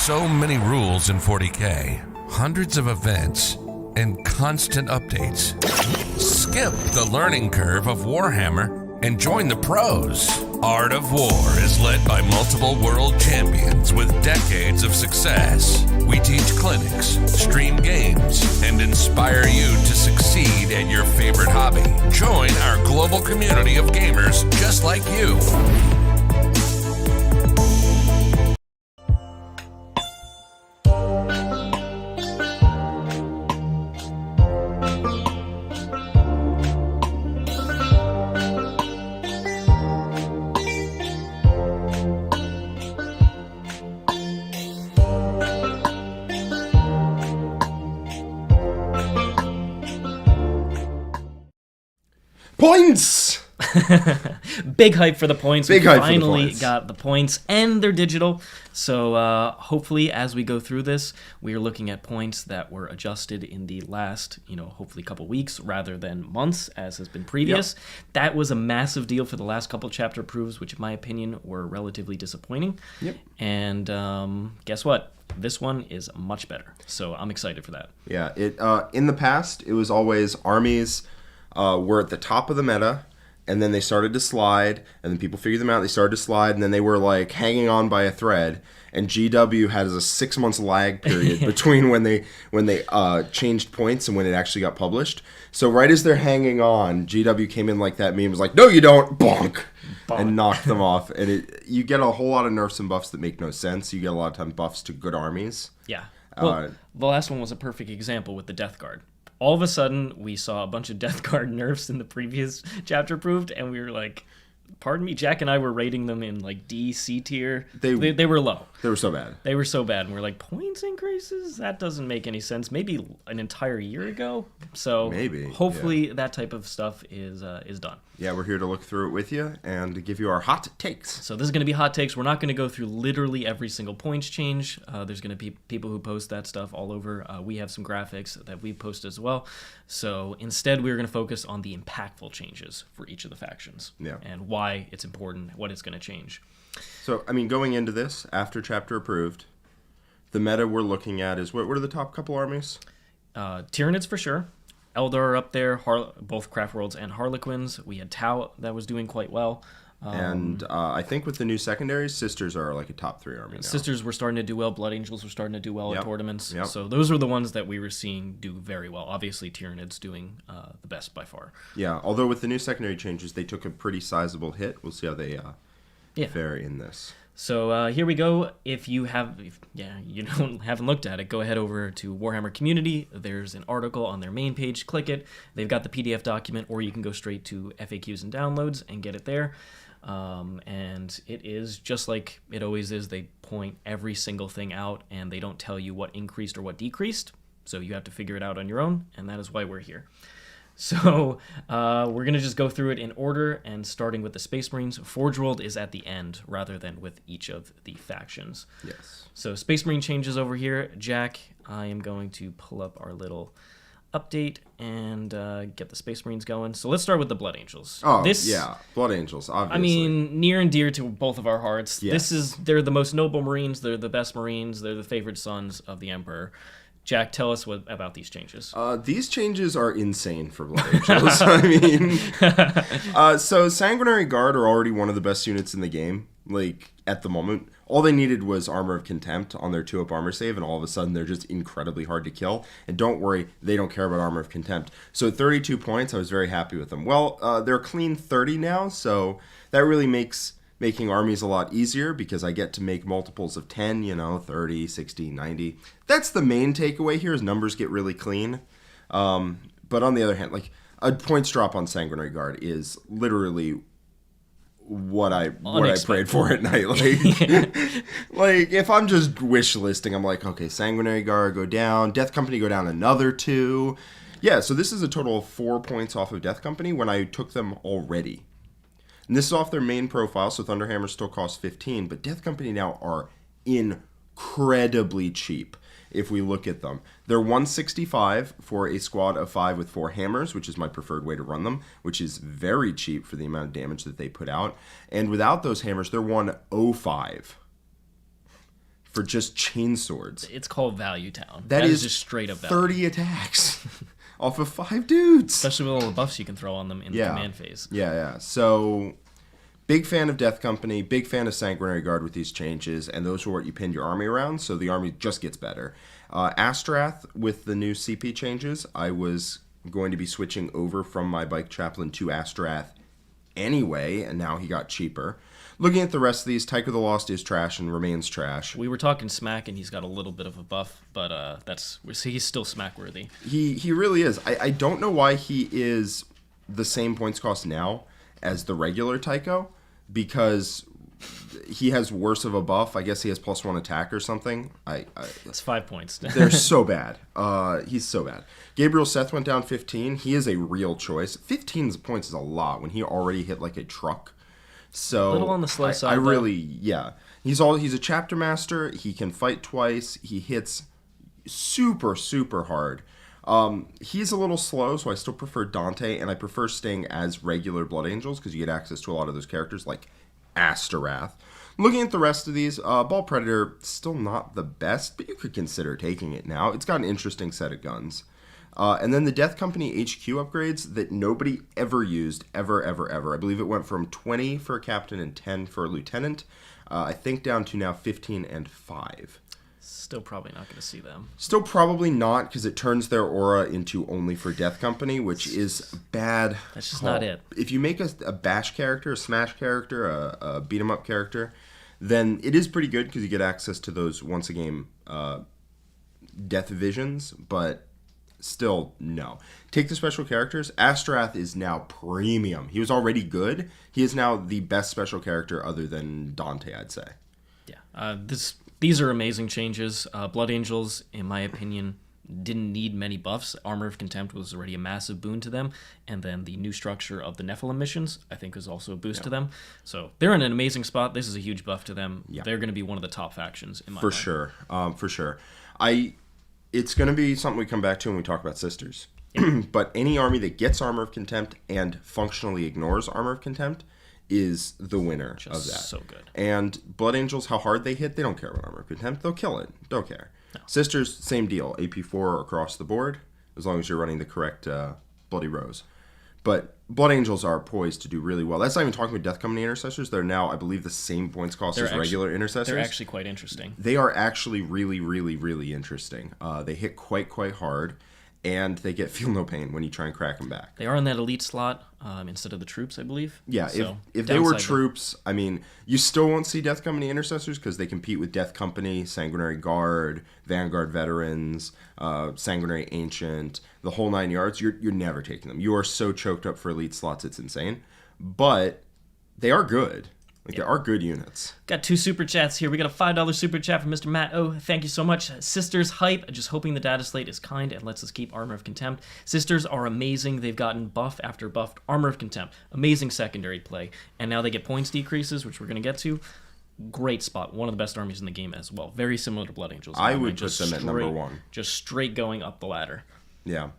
so many rules in 40K, hundreds of events, and constant updates. Skip the learning curve of Warhammer and join the pros. Art of War is led by multiple world champions with decades of success. We teach clinics, stream games, and inspire you to succeed at your favorite hobby. Join our global community of gamers just like you. Points! Big hype for the points. We finally got the points, and they're digital. So hopefully, as we go through this, we are looking at points that were adjusted in the last, hopefully couple weeks rather than months, as has been previous. Yep. That was a massive deal for the last couple chapter proofs, which in my opinion were relatively disappointing. Yep. And guess what? This one is much better. So I'm excited for that. Yeah. In the past, it was always armies were at the top of the meta, and then they started to slide, and then people figured them out, they started to slide, and then they were like hanging on by a thread, and GW has a 6 months lag period between when they changed points and when it actually got published. So right as they're hanging on, GW came in like that meme, was like, no you don't, bonk, and knocked them off. And you get a whole lot of nerfs and buffs that make no sense. You get a lot of time buffs to good armies. Yeah. Well, the last one was a perfect example with the Death Guard. All of a sudden, we saw a bunch of Death Guard nerfs in the previous chapter proved, and we were like, pardon me, Jack and I were rating them in like D, C tier. They were low. They were so bad. They were so bad, and we're like, points increases? That doesn't make any sense. Maybe an entire year ago? So maybe. Hopefully that type of stuff is done. Yeah, we're here to look through it with you and give you our hot takes. So this is going to be hot takes. We're not going to go through literally every single points change. There's going to be people who post that stuff all over. We have some graphics that we post as well. So instead, we're going to focus on the impactful changes for each of the factions. Yeah. And why it's important, what it's going to change. So, I mean, going into this, after chapter approved, the meta we're looking at is, what are the top couple armies? Tyranids for sure. Eldar are up there, both Craft Worlds and Harlequins. We had Tau that was doing quite well. And I think with the new secondaries, Sisters are like a top 3 army now. Sisters were starting to do well. Blood Angels were starting to do well at tournaments. Yep. So those were the ones that we were seeing do very well. Obviously, Tyranids doing the best by far. Yeah, although with the new secondary changes, they took a pretty sizable hit. We'll see how they fare in this. So here we go. If you haven't looked at it, go ahead over to Warhammer Community. There's an article on their main page. Click it. They've got the PDF document, or you can go straight to FAQs and downloads and get it there. And it is just like it always is. They point every single thing out, and they don't tell you what increased or what decreased. So you have to figure it out on your own, and that is why we're here. So we're going to just go through it in order, and starting with the Space Marines. Forge World is at the end rather than with each of the factions. Yes. So Space Marine changes over here. Jack, I am going to pull up our little update and get the Space Marines going. So let's start with the Blood Angels. Oh, yeah. Blood Angels, obviously. I mean, near and dear to both of our hearts. Yes. They're the most noble Marines. They're the best Marines. They're the favored sons of the Emperor. Jack, tell us about these changes. These changes are insane for Blood Angels. I mean, so Sanguinary Guard are already one of the best units in the game, like, at the moment. All they needed was Armor of Contempt on their 2-up armor save, and all of a sudden they're just incredibly hard to kill. And don't worry, they don't care about Armor of Contempt. So at 32 points, I was very happy with them. Well, they're clean 30 now, so that really makes making armies a lot easier because I get to make multiples of 10, 30, 60, 90. That's the main takeaway here is numbers get really clean. But on the other hand, like a points drop on Sanguinary Guard is literally what I prayed for at night. Like, like if I'm just wish listing, I'm like, okay, Sanguinary Guard go down, Death Company go down another 2. Yeah, so this is a total of 4 points off of Death Company when I took them already. And this is off their main profile, so Thunderhammer still costs 15, but Death Company now are incredibly cheap if we look at them. They're 165 for a squad of 5 with 4 hammers, which is my preferred way to run them, which is very cheap for the amount of damage that they put out. And without those hammers, they're 105 for just chain swords. It's called Value Town. That is just straight up 30 value. attacks off of 5 dudes. Especially with all the buffs you can throw on them in the command phase. Yeah. So, big fan of Death Company, big fan of Sanguinary Guard with these changes, and those are what you pinned your army around, so the army just gets better. Astrath, with the new CP changes, I was going to be switching over from my Bike Chaplain to Astrath anyway, and now he got cheaper. Looking at the rest of these, Tycho the Lost is trash and remains trash. We were talking smack, and he's got a little bit of a buff, but he's still smack worthy. He really is. I don't know why he is the same points cost now as the regular Tycho, because he has worse of a buff. I guess he has +1 attack or something. It's 5 points. They're so bad. He's so bad. Gabriel Seth went down 15. He is a real choice. 15 points is a lot when he already hit like a truck. So A little on the slow side, He's a chapter master. He can fight twice. He hits super, super hard. He's a little slow, so I still prefer Dante, and I prefer staying as regular Blood Angels because you get access to a lot of those characters like Asterath. Looking at the rest of these, Ball Predator, still not the best, but you could consider taking it now. It's got an interesting set of guns. And then the Death Company HQ upgrades that nobody ever used, ever. I believe it went from 20 for a captain and 10 for a lieutenant. I think down to now 15 and 5. Still probably not going to see them. Still probably not, because it turns their aura into only for Death Company, which is bad. That's just not it. If you make a bash character, a smash character, a beat 'em up character, then it is pretty good because you get access to those once a game death visions, but still, no. Take the special characters. Astrath is now premium. He was already good. He is now the best special character other than Dante, I'd say. Yeah. These are amazing changes. Blood Angels, in my opinion, didn't need many buffs. Armor of Contempt was already a massive boon to them. And then the new structure of the Nephilim missions, I think, is also a boost to them. So they're in an amazing spot. This is a huge buff to them. Yeah. They're going to be one of the top factions in my mind. For sure. It's going to be something we come back to when we talk about Sisters. But any army that gets Armor of Contempt and functionally ignores Armor of Contempt is the winner of that. So good. And Blood Angels, how hard they hit, they don't care about Armor of Contempt. They'll kill it. Don't care. No. Sisters, same deal. AP4 across the board, as long as you're running the correct Bloody Rose. But Blood Angels are poised to do really well. That's not even talking about Death Company Intercessors. They're now, I believe, the same points cost as regular Intercessors. They're actually quite interesting. They are actually really, really, really interesting. They hit quite hard, and they get feel no pain when you try and crack them back. They are in that elite slot instead of the troops, I believe. Yeah, so, if they were troops, I mean, you still won't see Death Company Intercessors because they compete with Death Company, Sanguinary Guard, Vanguard Veterans, Sanguinary Ancient, the whole 9 yards. You're never taking them. You are so choked up for elite slots, it's insane. But they are good. They are good units. Got 2 super chats here. We got a $5 super chat from Mr. Matt O. Thank you so much. Sisters hype. Just hoping the data slate is kind and lets us keep Armor of Contempt. Sisters are amazing. They've gotten buff after buff. Armor of Contempt. Amazing secondary play. And now they get points decreases, which we're going to get to. Great spot. One of the best armies in the game as well. Very similar to Blood Angels. I would put them at number 1. Just straight going up the ladder. Yeah.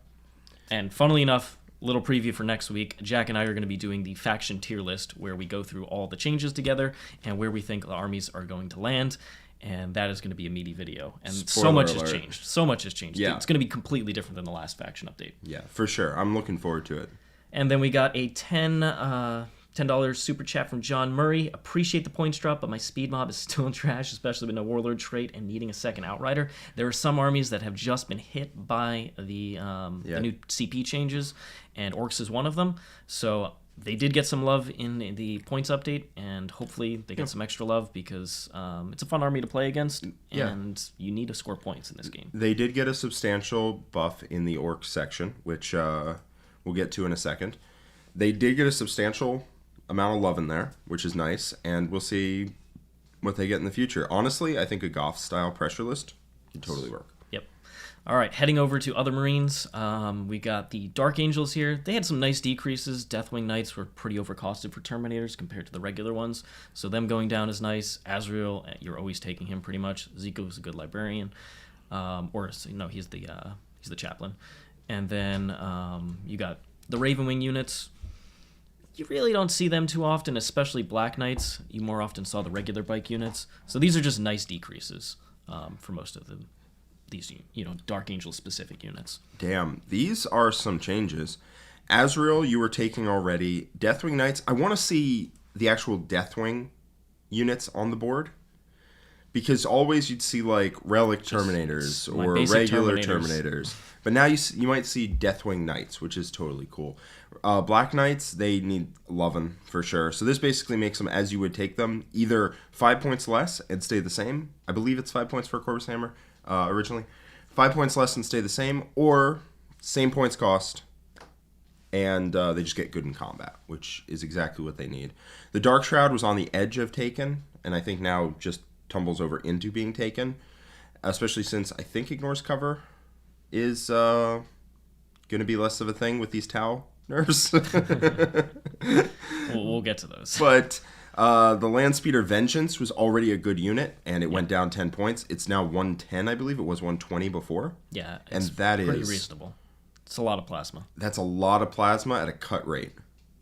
And funnily enough, little preview for next week, Jack and I are going to be doing the faction tier list where we go through all the changes together and where we think the armies are going to land, and that is going to be a meaty video. And so much has changed. So much has changed. Yeah. It's going to be completely different than the last faction update. Yeah, for sure. I'm looking forward to it. And then we got a $10 super chat from John Murray. Appreciate the points drop, but my speed mob is still in trash, especially with no warlord trait and needing a second outrider. There are some armies that have just been hit by the new CP changes, and Orcs is one of them. So they did get some love in the points update, and hopefully they get some extra love because it's a fun army to play against, and you need to score points in this game. They did get a substantial buff in the Orcs section, which we'll get to in a second. They did get a substantial amount of love in there, which is nice, and we'll see what they get in the future. Honestly, I think a Goth-style pressure list could totally work. Yep. All right, heading over to other Marines, we got the Dark Angels here. They had some nice decreases. Deathwing Knights were pretty overcosted for Terminators compared to the regular ones, so them going down is nice. Azrael, you're always taking him pretty much. Zico is a good librarian, he's the chaplain. And then you got the Ravenwing units. You really don't see them too often, especially Black Knights. You more often saw the regular bike units. So these are just nice decreases. for most of these Dark Angel specific units. Damn, these are some changes. Azrael, you were taking already. Deathwing Knights, I want to see the actual Deathwing units on the board. Because always you'd see like Relic Terminators or regular Terminators. But now you might see Deathwing Knights, which is totally cool. Black Knights, they need loving for sure. So this basically makes them as you would take them, either 5 points less and stay the same. I believe it's 5 points for a Corvus Hammer originally. 5 points less and stay the same, or same points cost, and they just get good in combat, which is exactly what they need. The Dark Shroud was on the edge of taken, and I think now just tumbles over into being taken, especially since I think Ignores Cover is going to be less of a thing with these Tau nerfs. We'll get to those. But the Landspeeder Vengeance was already a good unit, and it went down 10 points. It's now 110, I believe. It was 120 before. Yeah, and that pretty is reasonable. It's a lot of plasma. That's a lot of plasma at a cut rate.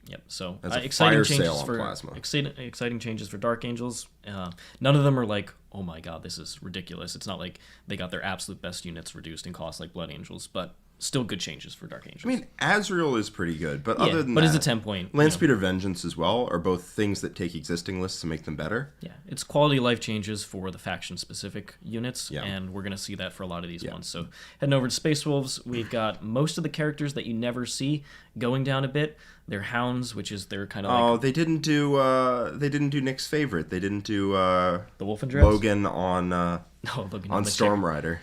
Yep. So That's a exciting fire changes sale on for plasma. exciting changes for Dark Angels. None of them are like, oh my god, this is ridiculous. It's not like they got their absolute best units reduced in cost like Blood Angels, but still good changes for Dark Angels. I mean, Azrael is pretty good, but other than that, it's a 10-point. Landspeeder Vengeance as well are both things that take existing lists to make them better. Yeah, it's quality of life changes for the faction-specific units, Yeah. and we're going to see that for a lot of these ones. So heading over to Space Wolves, we've got most of the characters that you never see going down a bit. They're Hounds, which is their kind of like... Oh, they didn't do Nick's favorite. They didn't do the Wolfendress? Logan on Logan on Storm Rider.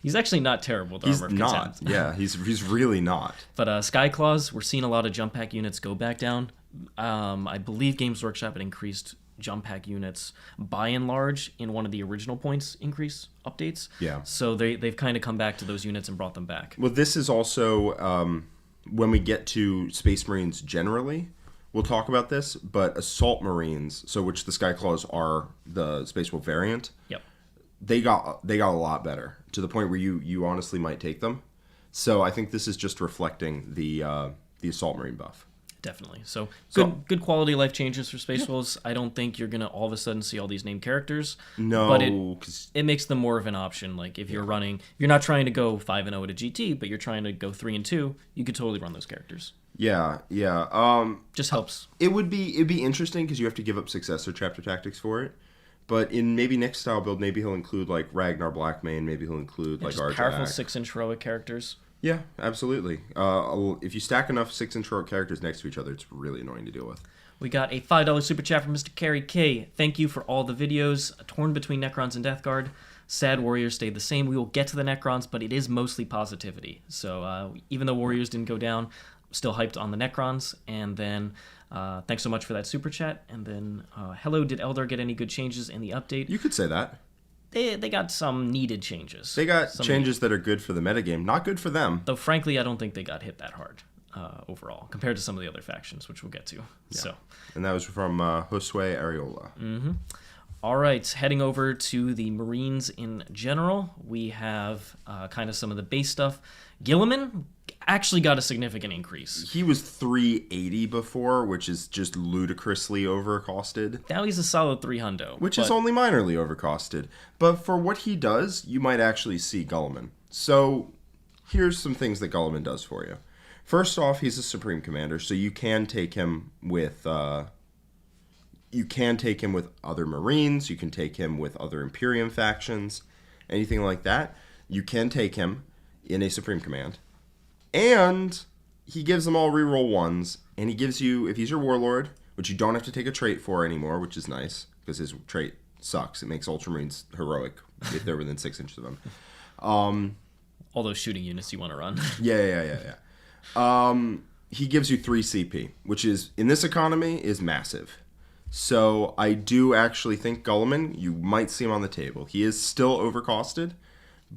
He's actually not terrible with He's Armor of not. Contempt. Yeah, he's really not. But Skyclaws, we're seeing a lot of jump pack units go back down. I believe Games Workshop had increased jump pack units by and large in one of the original points increase updates. Yeah. So they've kind of come back to those units and brought them back. Well, this is also when we get to Space Marines generally, we'll talk about this. But Assault Marines, so which the Skyclaws are the Space Wolf variant. Yep. They got a lot better to the point where you honestly might take them. So I think this is just reflecting the Assault Marine buff. Definitely. So good quality of life changes for Space Wolves. I don't think you're gonna all of a sudden see all these named characters. No, but it makes them more of an option. Like if you're running, you're not trying to go 5-0 at a GT, but you're trying to go 3-2. You could totally run those characters. Yeah. Just helps. It'd be interesting because you have to give up successor chapter tactics for it. But in maybe Nick's style build, maybe he'll include like Ragnar Blackmane. Maybe he'll include like Arjak. Powerful 6-inch heroic characters. Yeah, absolutely. If you stack enough 6-inch heroic characters next to each other, it's really annoying to deal with. We got a $5 super chat from Mr. Carey K. Thank you for all the videos. Torn between Necrons and Death Guard. Sad Warriors stayed the same. We will get to the Necrons, but it is mostly positivity. So even though Warriors didn't go down, still hyped on the Necrons. And then thanks so much for that super chat. And then hello, did Eldar get any good changes in the update? You could say that. They got some needed changes. They got changes that are good for the metagame, not good for them. Though frankly, I don't think they got hit that hard overall compared to some of the other factions, which we'll get to. Yeah. So, and that was from Josue Areola. Mm-hmm. All right, heading over to the Marines in general, we have kind of some of the base stuff. Gilliman actually got a significant increase. He was 380 before, which is just ludicrously overcosted. Now he's a solid 300. Which is only minorly overcosted. But for what he does, you might actually see Goloman. So here's some things that Goloman does for you. First off, he's a Supreme Commander, so you can take him with... you can take him with other Marines. You can take him with other Imperium factions. Anything like that. You can take him in a Supreme Command. And he gives them all reroll 1s. And he gives you, if he's your Warlord, which you don't have to take a trait for anymore, which is nice, because his trait sucks. It makes Ultramarines heroic if they're within 6 inches of him. All those shooting units you want to run. Yeah. He gives you 3 CP, which is, in this economy, is massive. So I do actually think Goloman, you might see him on the table. He is still overcosted,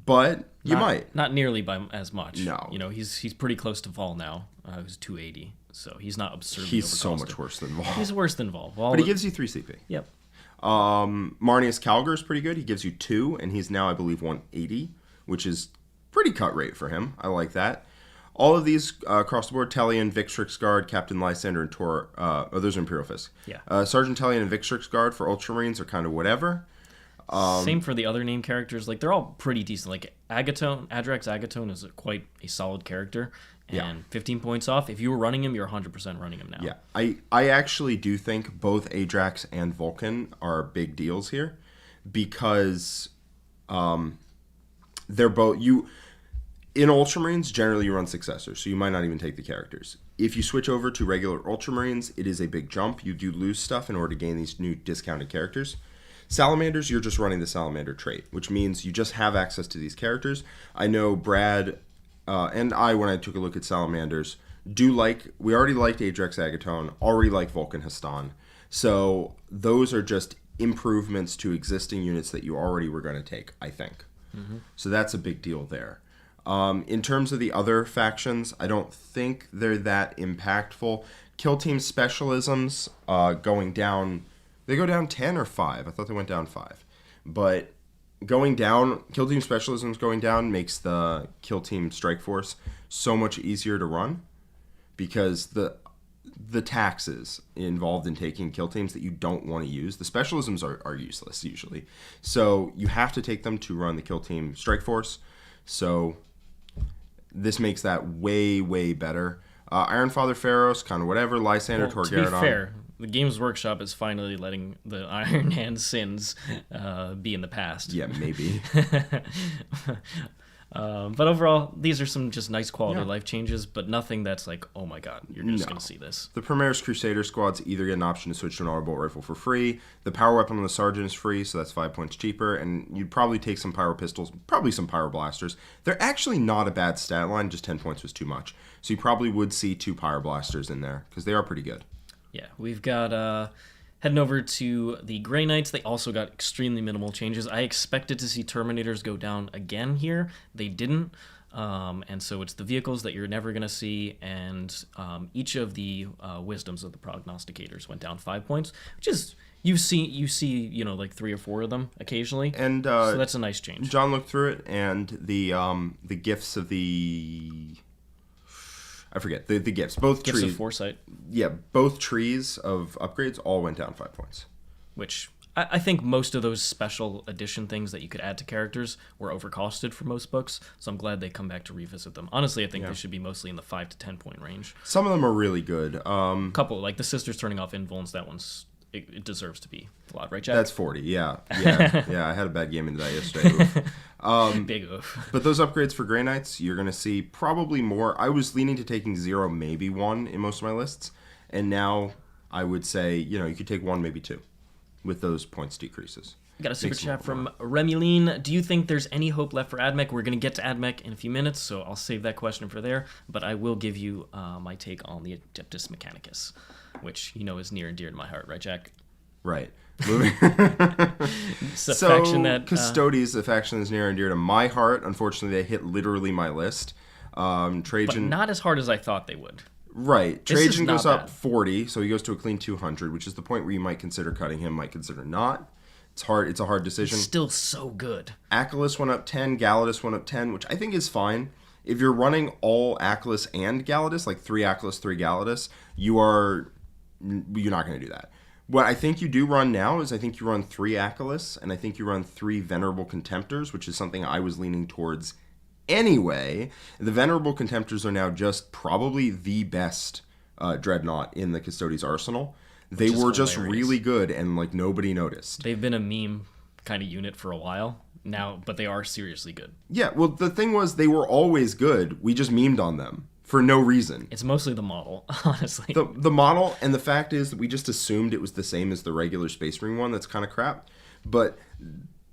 but you might. Not nearly by as much. No. You know, he's pretty close to Vol now. He's 280, so he's not absurdly He's overcosted. so much worse than Vol. He's worse than Vol. But he gives you 3 CP. Yep. Marnius Calgar is pretty good. He gives you 2, and he's now, I believe, 180, which is pretty cut rate for him. I like that. All of these across the board, Telian, Victrix Guard, Captain Lysander, and Tor. Those are Imperial Fisk. Yeah. Sergeant Telian and Victrix Guard for Ultramarines are kind of whatever. Same for the other named characters. Like, they're all pretty decent. Like, Adrax Agatone is quite a solid character. And 15 points off. If you were running him, you're 100% running him now. Yeah, I actually do think both Adrax and Vulcan are big deals here because they're both... In Ultramarines, generally you run Successors, so you might not even take the characters. If you switch over to regular Ultramarines, it is a big jump. You do lose stuff in order to gain these new discounted characters. Salamanders, you're just running the Salamander trait, which means you just have access to these characters. I know Brad and I, when I took a look at Salamanders, we already liked Adrax Agatone, already like Vulcan Hastan. So those are just improvements to existing units that you already were going to take, I think. Mm-hmm. So that's a big deal there. In terms of the other factions, I don't think they're that impactful. Kill Team Specialisms going down... They go down 10 or 5. I thought they went down 5. But going down... Kill Team Specialisms going down makes the Kill Team Strike Force so much easier to run. Because the taxes involved in taking kill teams that you don't want to use, the Specialisms are useless usually. So you have to take them to run the Kill Team Strike Force. So... This makes that way, way better. Ironfather Pharaohs, kind of whatever. Lysander Torgaradon. To be fair, the Games Workshop is finally letting the Iron Hand sins be in the past. Yeah, maybe. But overall, these are some just nice quality of life changes, but nothing that's like, oh my god, you're just going to see this. The Primaris Crusader squads either get an option to switch to an autobolt rifle for free. The power weapon on the Sergeant is free, so that's 5 points cheaper. And you'd probably take some Pyro Pistols, probably some Pyro Blasters. They're actually not a bad stat line, just 10 points was too much. So you probably would see 2 Pyro Blasters in there, because they are pretty good. Yeah, we've got... Heading over to the Grey Knights, they also got extremely minimal changes. I expected to see Terminators go down again here. They didn't. And so it's the vehicles that you're never going to see, and each of the wisdoms of the prognosticators went down 5 points, which is... You see, like 3 or 4 of them occasionally, and so that's a nice change. John looked through it, and the gifts of the... I forget the gifts. Both gifts trees of foresight. Yeah, both trees of upgrades all went down 5 points. Which I think most of those special edition things that you could add to characters were overcosted for most books. So I'm glad they come back to revisit them. Honestly, I think they should be mostly in the 5 to 10 point range. Some of them are really good. A couple, like the Sisters turning off Invulns, that one's it deserves to be a lot, right, Jack? That's 40. Yeah. I had a bad game into that yesterday. Big oof. But those upgrades for Grey Knights, you're going to see probably more. I was leaning to taking 0, maybe 1 in most of my lists. And now I would say, you could take 1, maybe 2 with those points decreases. We got a super chat from Remuline. Do you think there's any hope left for AdMech? We're going to get to AdMech in a few minutes, so I'll save that question for there. But I will give you my take on the Adeptus Mechanicus, which is near and dear to my heart, right, Jack? Right. Moving. It's a faction that... Custodes, a faction that's near and dear to my heart. Unfortunately, they hit literally my list. Trajan... But not as hard as I thought they would. Right. Trajan goes up bad. 40, so he goes to a clean 200, which is the point where you might consider cutting him, might consider not. It's hard. It's a hard decision. He's still so good. Achilles went up 10, Galatus went up 10, which I think is fine. If you're running all Achilles and Galatus, like 3 Achilles, 3 Galatus, you're not going to do that. What I think you do run now is I think you run 3 Achilles, and I think you run 3 Venerable Contemptors, which is something I was leaning towards anyway. The Venerable Contemptors are now just probably the best Dreadnought in the Custodes arsenal. They were just really good, and nobody noticed. They've been a meme kind of unit for a while now, but they are seriously good. Yeah, well, the thing was, they were always good. We just memed on them for no reason. It's mostly the model, honestly. The model, and the fact is that we just assumed it was the same as the regular Space Marine one. That's kind of crap. But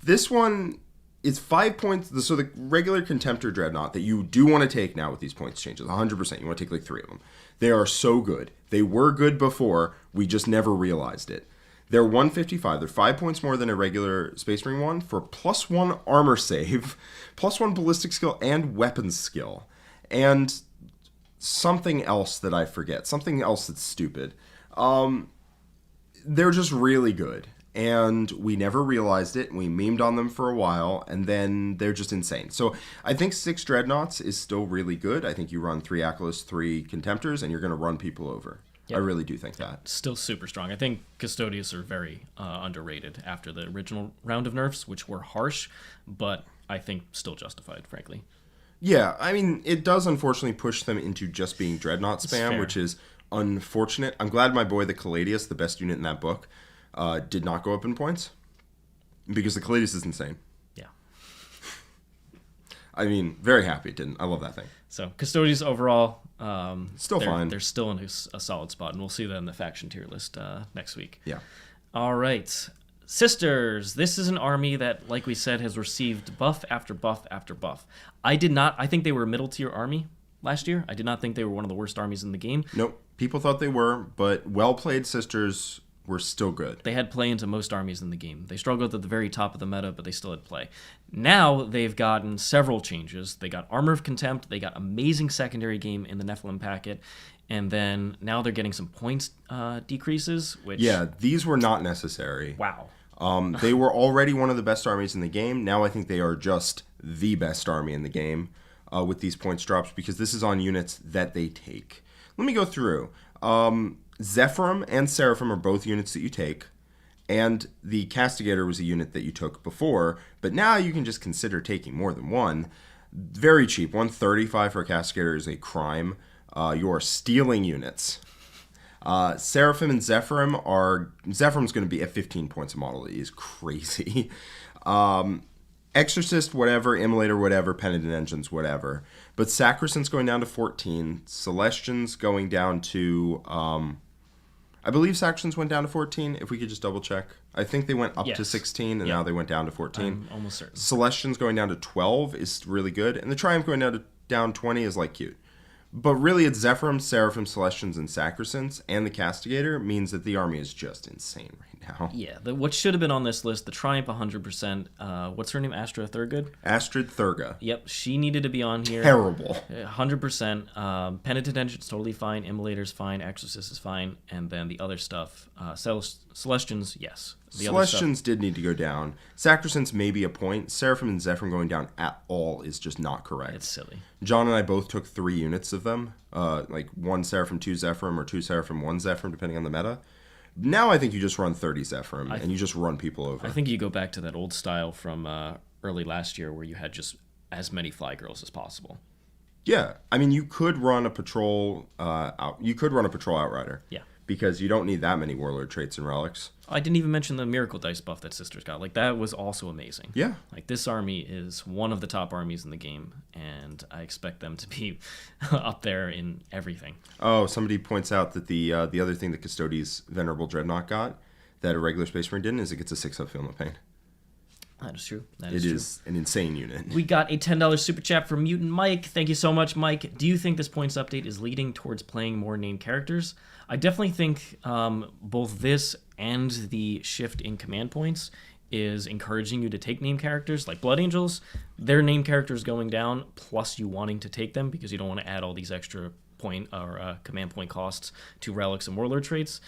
this one is 5 points. So the regular Contemptor Dreadnought that you do want to take now with these points changes, 100%. You want to take 3 of them. They are so good. They were good before. We just never realized it. They're 155. They're 5 points more than a regular Space Marine one for +1 armor save, +1 ballistic skill, and weapons skill. And something else that I forget. Something else that's stupid. They're just really good. And we never realized it. We memed on them for a while, and then they're just insane. So I think 6 Dreadnoughts is still really good. I think you run 3 Achilles, 3 Contemptors, and you're going to run people over. I really do think that. Still super strong. I think Custodians are very underrated after the original round of nerfs, which were harsh, but I think still justified, frankly. Yeah, I mean, it does unfortunately push them into just being Dreadnought spam, which is unfortunate. I'm glad my boy, the Caladius, the best unit in that book, did not go up in points, because the Caladius is insane. Yeah. I mean, very happy it didn't. I love that thing. So, Custodians overall, still fine. They're still in a solid spot, and we'll see that in the faction tier list next week. Yeah. All right. Sisters. This is an army that, like we said, has received buff after buff after buff. I think they were a middle tier army last year. I did not think they were one of the worst armies in the game. Nope. People thought they were, but well-played Sisters were still good. They had play into most armies in the game. They struggled at the very top of the meta, but they still had play. Now they've gotten several changes. They got Armor of Contempt. They got amazing secondary game in the Nephilim packet. And then now they're getting some points decreases, which... Yeah, these were not necessary. Wow. They were already one of the best armies in the game. Now I think they are just the best army in the game with these points drops, because this is on units that they take. Let me go through. Zephyrim and Seraphim are both units that you take, and the Castigator was a unit that you took before, but now you can just consider taking more than one. Very cheap. 135 for a Castigator is a crime. You are stealing units. Seraphim and Zephyrim Zephyrum's going to be at 15 points a model. It is crazy. Exorcist, whatever, Immolator, whatever, Penitent Engines, whatever. But Sacrosanct's going down to 14. Celestians going down to... I believe Sacrosancts went down to 14, if we could just double check. I think they went up to 16, and now they went down to 14. I'm almost certain. Celestians going down to 12 is really good, and the Triumph going down 20 is, like, cute. But really, it's Zephyrim, Seraphim, Celestians, and Sacrosancts, and the Castigator means that the army is just insane right now. Yeah, what should have been on this list, the Triumph 100%. What's her name? Astra Thurgood? Astrid Thurga. Yep, she needed to be on here. Terrible. 100%. Penitent Engine's totally fine. Immolator's fine. Exorcist is fine. And then the other stuff, Celestians, yes. The Celestians did need to go down. Sacrosancts maybe a point. Seraphim and Zephyrim going down at all is just not correct. It's silly. John and I both took 3 units of them, like 1 Seraphim, 2 Zephyrim, or 2 Seraphim, 1 Zephyrim, depending on the meta. Now I think you just run 30 Zephyrim, and you just run people over. I think you go back to that old style from early last year where you had just as many fly girls as possible. Yeah, I mean, you could run a patrol outrider. Yeah. Because you don't need that many warlord traits and relics. I didn't even mention the Miracle Dice buff that Sisters got. Like, that was also amazing. Yeah. Like, this army is one of the top armies in the game, and I expect them to be up there in everything. Oh, somebody points out that the other thing that Custodes Venerable Dreadnought got that a regular Space Marine didn't is it gets a 6-up Feel No Pain. That is true. It is an insane unit. We got a $10 super chat from Mutant Mike. Thank you so much, Mike. Do you think this points update is leading towards playing more named characters? I definitely think both this and the shift in command points is encouraging you to take named characters. Like Blood Angels, their named characters going down, plus you wanting to take them because you don't want to add all these extra point or command point costs to relics and warlord traits.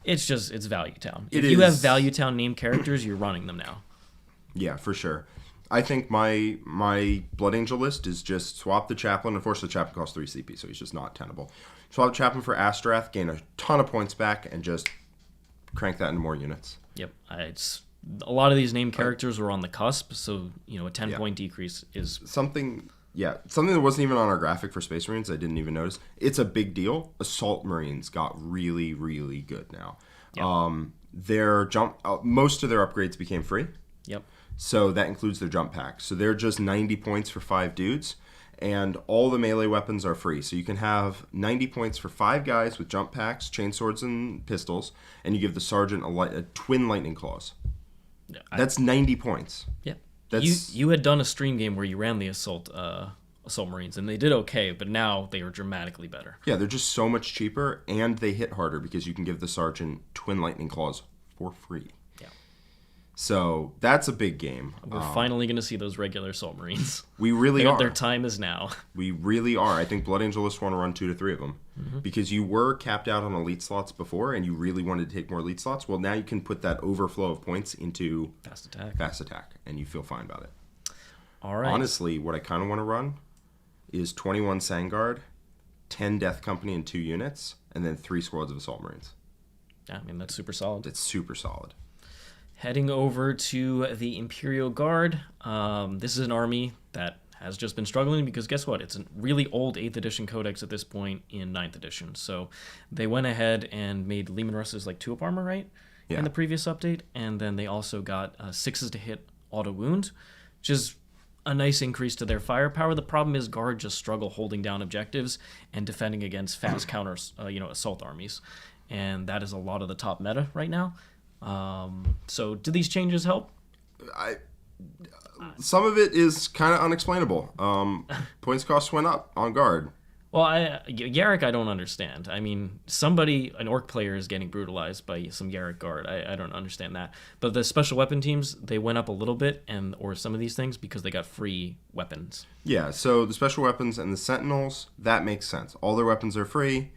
It's Value Town. If you have Value Town named characters, you're running them now. Yeah, for sure. I think my Blood Angel list is just swap the Chaplain. Unfortunately, the Chaplain costs 3 CP, so he's just not tenable. Swap the Chaplain for Astrath, gain a ton of points back, and just crank that into more units. Yep. A lot of these named characters are on the cusp, so a 10-point decrease is... Something that wasn't even on our graphic for Space Marines, I didn't even notice. It's a big deal. Assault Marines got really, really good now. Yep. Their most of their upgrades became free. Yep. So that includes their jump packs. So they're just 90 points for 5 dudes, and all the melee weapons are free. So you can have 90 points for 5 guys with jump packs, chainswords, and pistols, and you give the sergeant a twin lightning claws. Yeah, that's 90 points. Yeah. You had done a stream game where you ran the assault Marines, and they did okay, but now they are dramatically better. Yeah, they're just so much cheaper, and they hit harder because you can give the sergeant twin lightning claws for free. So that's a big game. We're finally going to see those regular Assault Marines. We really are. Their time is now. We really are. I think Blood Angel lists want to run 2 to 3 of them. Mm-hmm. Because you were capped out on elite slots before, and you really wanted to take more elite slots. Well, now you can put that overflow of points into Fast attack, and you feel fine about it. All right. Honestly, what I kind of want to run is 21 Sangard, 10 Death Company and 2 units, and then 3 squads of Assault Marines. Yeah, I mean, that's super solid. It's super solid. Heading over to the Imperial Guard. This is an army that has just been struggling because guess what? It's a really old 8th edition codex at this point in 9th edition. So they went ahead and made Leman Russes like 2-up armor, right? Yeah. In the previous update. And then they also got 6s to hit auto wound, which is a nice increase to their firepower. The problem is Guard just struggle holding down objectives and defending against fast counter assault armies. And that is a lot of the top meta right now. So do these changes help? Some of it is kind of unexplainable. Points cost went up on Guard. Well, Yarrick, I don't understand. I mean, an orc player is getting brutalized by some Yarrick Guard. I don't understand that. But the special weapon teams, they went up a little bit, or some of these things, because they got free weapons. Yeah, so the special weapons and the Sentinels, that makes sense. All their weapons are free,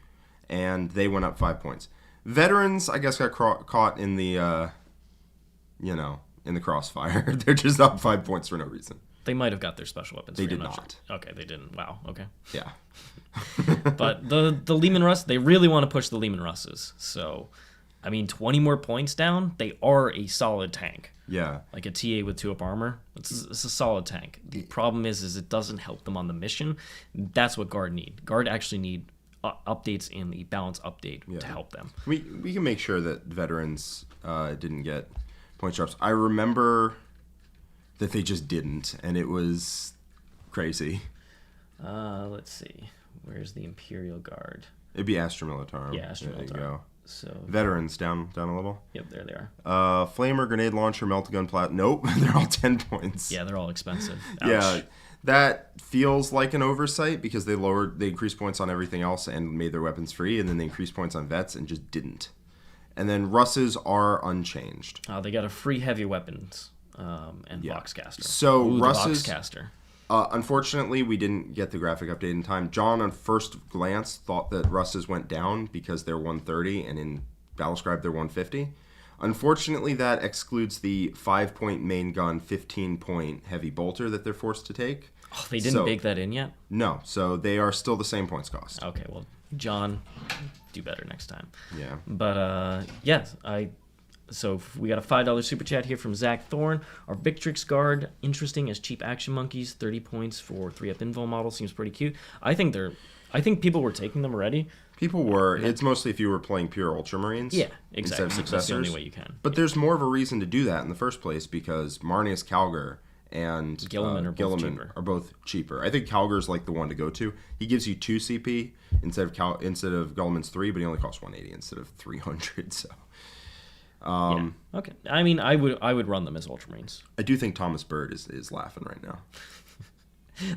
and they went up 5 points. Veterans, I guess, got caught in the, in the crossfire. They're just up 5 points for no reason. They might have got their special weapons. They did not. Sure. Okay, they didn't. Wow. Okay. Yeah. But the Leman Russ, they really want to push the Leman Russes. So, I mean, 20 more points down, they are a solid tank. Yeah. Like a TA with 2-up armor. It's a solid tank. The problem is it doesn't help them on the mission. That's what Guard need. Guard actually need updates in the balance update to help them. We can make sure that veterans didn't get point drops. I remember that they just didn't, and it was crazy. Let's see. Where's the Imperial Guard? It'd be Astra Militarum. Yeah, Astra Militarum. There you go. So veterans down a little. Yep, there they are. Flamer, grenade launcher, melt-gun, plat. Nope, they're all 10 points. Yeah, they're all expensive. Ouch. Yeah, that feels like an oversight because they increased points on everything else and made their weapons free, and then they increased points on vets and just didn't. And then Russes are unchanged. They got a free heavy weapons and Boxcaster. So Russes, Boxcaster. Unfortunately, we didn't get the graphic update in time. John, on first glance, thought that Russes went down because they're 130, and in Battlescribe they're 150. Unfortunately, that excludes the 5-point main gun, 15-point heavy bolter that they're forced to take. Oh, they didn't bake that in yet? No, so they are still the same points cost. Okay, well, John, do better next time. Yeah. But, yes, So we got a $5 super chat here from Zach Thorne. Our Victrix Guard, interesting as cheap action monkeys. 30 points for 3-up invul model seems pretty cute. I think people were taking them already. People were. It's mostly if you were playing pure Ultramarines. Yeah, exactly. Instead of successors. That's the only way you can. But there's more of a reason to do that in the first place because Marneus Calgar and Goloman are both cheaper. I think Calgar's like the one to go to. He gives you 2 CP instead of Goloman's 3, but he only costs 180 instead of 300. So. Yeah. Okay. I mean, I would run them as Ultramarines. I do think Thomas Bird is laughing right now.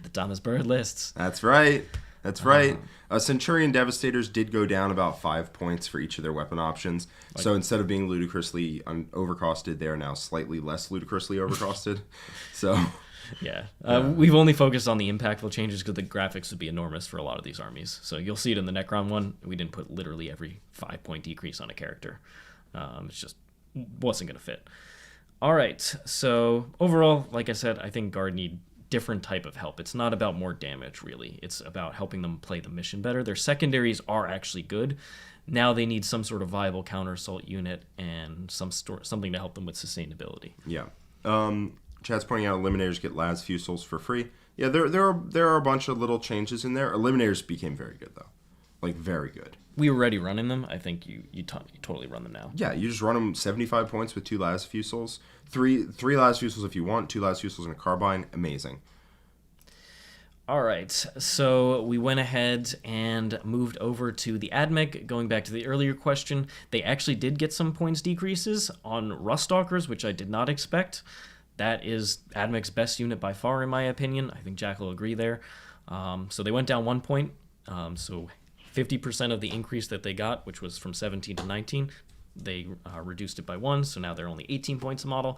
The Thomas Bird lists. That's right. Centurion Devastators did go down about 5 points for each of their weapon options. So instead of being ludicrously overcosted, they are now slightly less ludicrously overcosted. So yeah. We've only focused on the impactful changes because the graphics would be enormous for a lot of these armies. So you'll see it in the Necron one. We didn't put literally every 5-point decrease on a character. It's just wasn't going to fit. All right. So overall, like I said, I think Guard need different type of help. It's not about more damage, really. It's about helping them play the mission better. Their secondaries are actually good. Now they need some sort of viable counter assault unit and something to help them with sustainability. Yeah. Chad's pointing out Eliminators get Las Fusils for free. Yeah, there are a bunch of little changes in there. Eliminators became very good though, like very good. We were already running them. I think you totally run them now. Yeah, you just run them 75 points with 2 Las Fusils. Three Las Fusils if you want, 2 Las Fusils and a carbine. Amazing. All right, so we went ahead and moved over to the AdMech. Going back to the earlier question, they actually did get some points decreases on Rust Stalkers, which I did not expect. That is AdMech's best unit by far, in my opinion. I think Jack will agree there. So they went down 1 point. So 50% of the increase that they got, which was from 17 to 19, they reduced it by 1, so now they're only 18 points a model.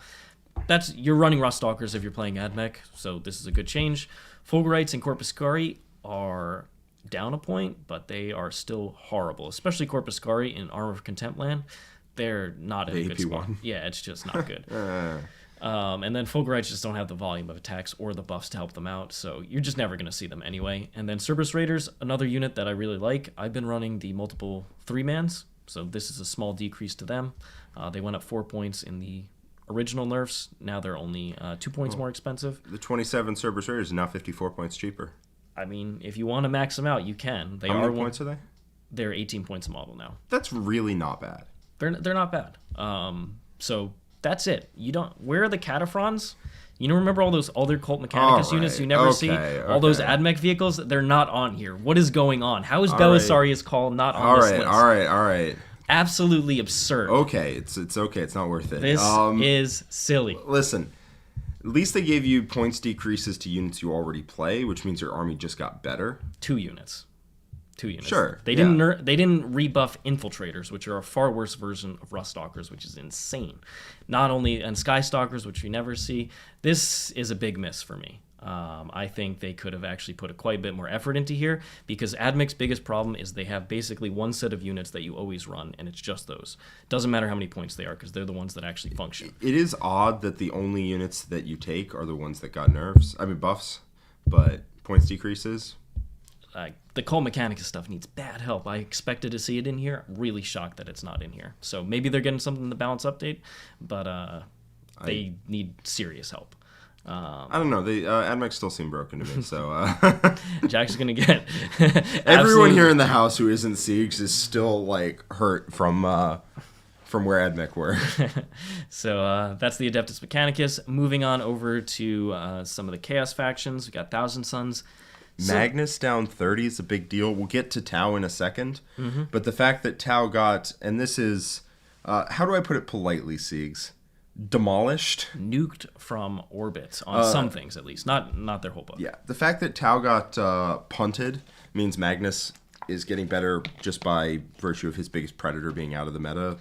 You're running Rust Stalkers if you're playing AdMech, so this is a good change. Fulgurites and Corpuscari are down a point, but they are still horrible, especially Corpuscari in Armor of Contempt land. They're not in a good spot. Yeah, it's just not good. And then Fulgurites just don't have the volume of attacks or the buffs to help them out, so you're just never going to see them anyway. And then Cerberus Raiders, another unit that I really like. I've been running the multiple 3-mans, so this is a small decrease to them. They went up 4 points in the original nerfs. Now they're only 2 points more expensive. The 27 Cerberus Raiders are now 54 points cheaper. I mean, if you want to max them out, you can. How many points are they? They're 18 points a model now. That's really not bad. They're not bad. So that's it. Where are the Cataphrons? Remember all those other Cult Mechanicus units you never see? All those AdMech vehicles? They're not on here. What is going on? How is Belisarius Call not on this list? All right. Absolutely absurd. Okay, it's okay. It's not worth it. This is silly. Listen, at least they gave you points decreases to units you already play, which means your army just got better. 2 units. Sure. They didn't rebuff Infiltrators, which are a far worse version of Rust Stalkers, which is insane. And Sky Stalkers, which we never see. This is a big miss for me. I think they could have actually put quite a bit more effort into here, because AdMech's biggest problem is they have basically one set of units that you always run, and it's just those. Doesn't matter how many points they are, because they're the ones that actually function. It is odd that the only units that you take are the ones that got buffs, but points decreases. The Cult Mechanicus stuff needs bad help. I expected to see it in here. I'm really shocked that it's not in here. So maybe they're getting something in the balance update, but they need serious help. I don't know. The AdMech still seem broken to me, so... Jack's going to get... Everyone here in the house who isn't Siegs is still, hurt from where AdMech were. So that's the Adeptus Mechanicus. Moving on over to some of the Chaos factions. We got Thousand Suns. Magnus down 30 is a big deal. We'll get to Tau in a second. Mm-hmm. But the fact that Tau got, and this is, how do I put it politely, Siegs? Demolished? Nuked from orbit, on some things at least. Not their whole book. Yeah. The fact that Tau got punted means Magnus is getting better just by virtue of his biggest predator being out of the meta,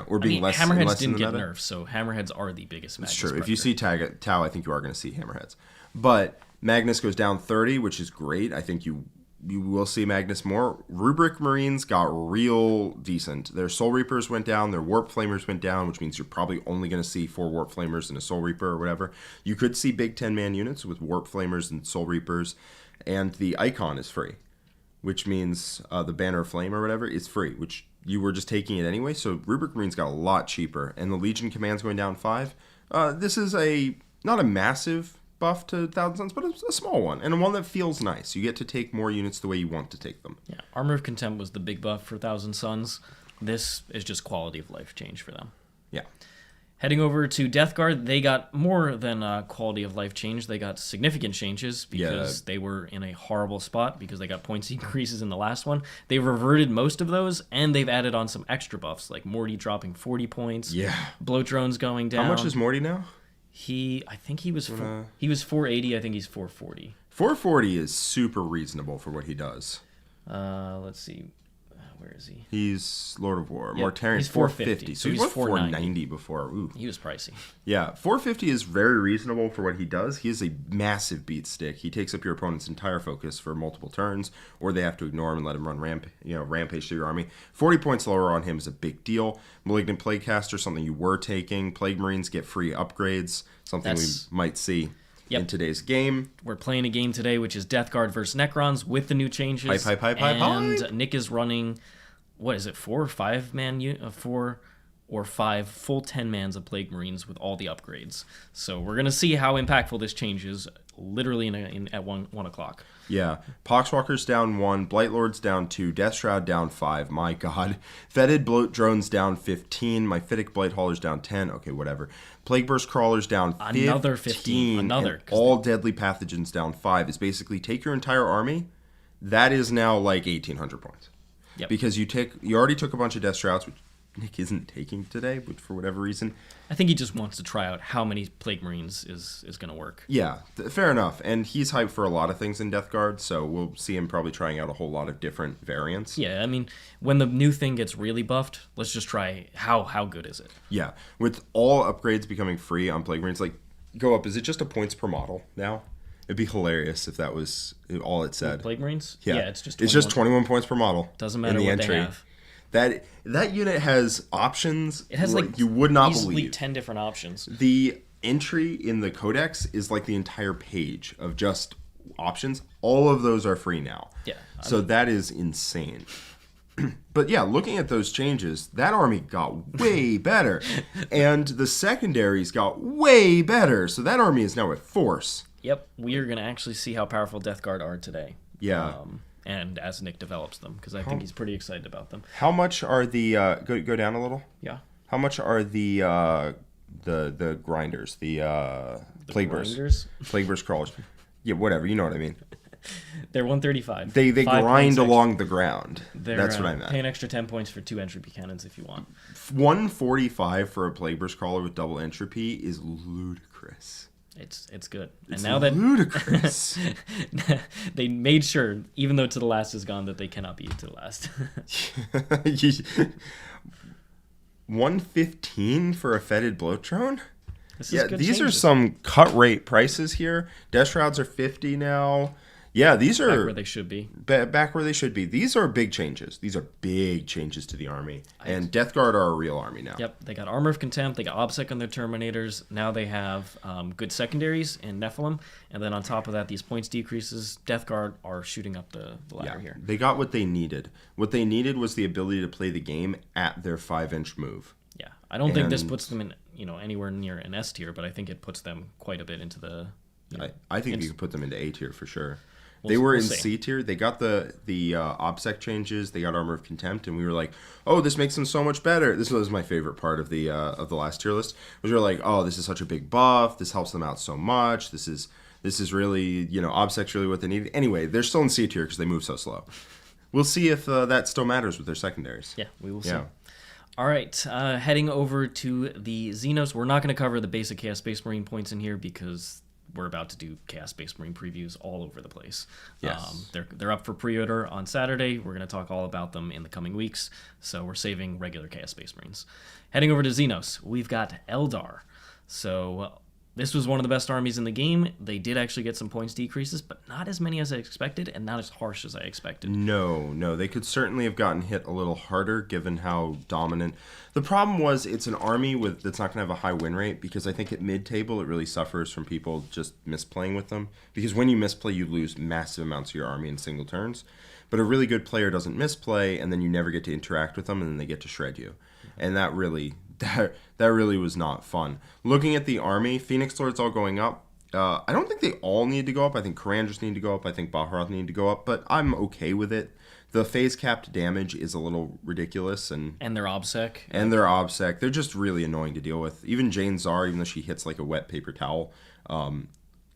or being less in the meta. Hammerheads didn't get nerfed, so Hammerheads are the biggest Magnus It's true. predator. If you see Tau, I think you are going to see Hammerheads. But Magnus goes down 30, which is great. I think you will see Magnus more. Rubric Marines got real decent. Their Soul Reapers went down. Their Warp Flamers went down, which means you're probably only going to see 4 Warp Flamers and a Soul Reaper or whatever. You could see big 10-man units with Warp Flamers and Soul Reapers. And the Icon is free, which means the Banner of Flame or whatever is free, which you were just taking it anyway. So Rubric Marines got a lot cheaper. And the Legion Command's going down 5. This is not a massive buff to Thousand Suns, but it's a small one, and one that feels nice. You get to take more units the way you want to take them. Yeah, Armor of Contempt was the big buff for Thousand Suns. This is just quality of life change for them. Yeah. Heading over to Death Guard, they got more than quality of life change. They got significant changes because they were in a horrible spot because they got points increases in the last one. They reverted most of those, and they've added on some extra buffs, like Morty dropping 40 points. Yeah. Bloat Drones going down. How much is Morty now? I think he was 480. I think he's 440. 440 is super reasonable for what he does. Let's see. Where is he? He's Lord of War. Yep. Mortarian's He's 450. So he was 490 before. Ooh. He was pricey. Yeah, 450 is very reasonable for what he does. He is a massive beat stick. He takes up your opponent's entire focus for multiple turns, or they have to ignore him and let him run rampage through your army. 40 points lower on him is a big deal. Malignant Plaguecaster, something you were taking. Plague Marines get free upgrades, something we might see. Yep. In today's game. We're playing a game today, which is Death Guard versus Necrons with the new changes. Hype. And Nick is running, 4 or 5 man, 4 or 5 full 10-mans of Plague Marines with all the upgrades. So we're going to see how impactful this change is literally at 1 o'clock. Yeah. Poxwalker's down 1, Blightlord's down 2, Death Shroud down 5, my god. Fetid Bloat Drone's down 15, my Fittic Blight Hauler's down 10, okay, whatever. Plague Burst Crawler's down 15. Another 15. Another. All Deadly Pathogens down 5 is basically take your entire army. That is now like 1,800 points. Yep. Because you already took a bunch of Death Shrouds, which Nick isn't taking today, but for whatever reason. I think he just wants to try out how many Plague Marines is going to work. Yeah, fair enough. And he's hyped for a lot of things in Death Guard, so we'll see him probably trying out a whole lot of different variants. Yeah, I mean, when the new thing gets really buffed, let's just try how good is it? Yeah, with all upgrades becoming free on Plague Marines, go up. Is it just a points per model now? It'd be hilarious if that was all it said. Plague Marines? Yeah, it's just 21 points per model. Doesn't matter what they have. That unit has options. It has like you would not easily believe. 10 different options. The entry in the codex is like the entire page of just options. All of those are free now. Yeah. So that is insane. But yeah, looking at those changes, that army got way better. And the secondaries got way better. So that army is now a force. Yep. We are going to actually see how powerful Death Guard are today. Yeah. And as Nick develops them, because I think he's pretty excited about them. How much are the go down a little? Yeah. How much are the grinders, the plague burst, plague burst crawlers? Yeah, whatever. You know what I mean. They're 135. They grind along the ground. That's what I meant. Pay an extra 10 points for 2 entropy cannons if you want. 145 for a plague burst crawler with double entropy is ludicrous. It's good. It's and now that ludicrous. they made sure, even though To the Last is gone, that they cannot be To the Last. 115 for a fetid bloatrone? Yeah, these changes. are some cut rate prices here. Death Shrouds are 50 now. Yeah, these are back where they should be. Back where they should be. These are big changes. These are big changes to the army. And Death Guard are a real army now. Yep, they got Armor of Contempt, they got OBSEC on their Terminators. Now they have good secondaries in Nephilim. And then on top of that, these points decreases. Death Guard are shooting up the ladder here. They got what they needed. What they needed was the ability to play the game at their 5-inch move. Yeah, I don't think this puts them in anywhere near an S tier, but I think it puts them quite a bit into the... I think you could put them into A tier for sure. They were in C tier. They got the OBSEC changes. They got Armor of Contempt, and we were like, "Oh, this makes them so much better." This was my favorite part of the last tier list. Was we were like, "Oh, this is such a big buff. This helps them out so much. This is really OBSEC's really what they need." Anyway, they're still in C tier because they move so slow. We'll see if that still matters with their secondaries. Yeah, we will see. All right, heading over to the Xenos. We're not going to cover the basic Chaos Space Marine points in here because we're about to do Chaos Space Marine previews all over the place. Yes. They're up for pre-order on Saturday. We're going to talk all about them in the coming weeks, so we're saving regular Chaos Space Marines. Heading over to Xenos, we've got Eldar. So this was one of the best armies in the game. They did actually get some points decreases, but not as many as I expected, and not as harsh as I expected. No. They could certainly have gotten hit a little harder, given how dominant. The problem was it's an army that's not going to have a high win rate, because I think at mid-table it really suffers from people just misplaying with them. Because when you misplay, you lose massive amounts of your army in single turns. But a really good player doesn't misplay, and then you never get to interact with them, and then they get to shred you. And that really was not fun. Looking at the army, Phoenix Lords all going up. I don't think they all need to go up. I think Karandras need to go up. I think Baharoth need to go up, but I'm okay with it. The phase capped damage is a little ridiculous, and their OBSEC. And their OBSEC. They're just really annoying to deal with. Even Jane Czar, even though she hits like a wet paper towel,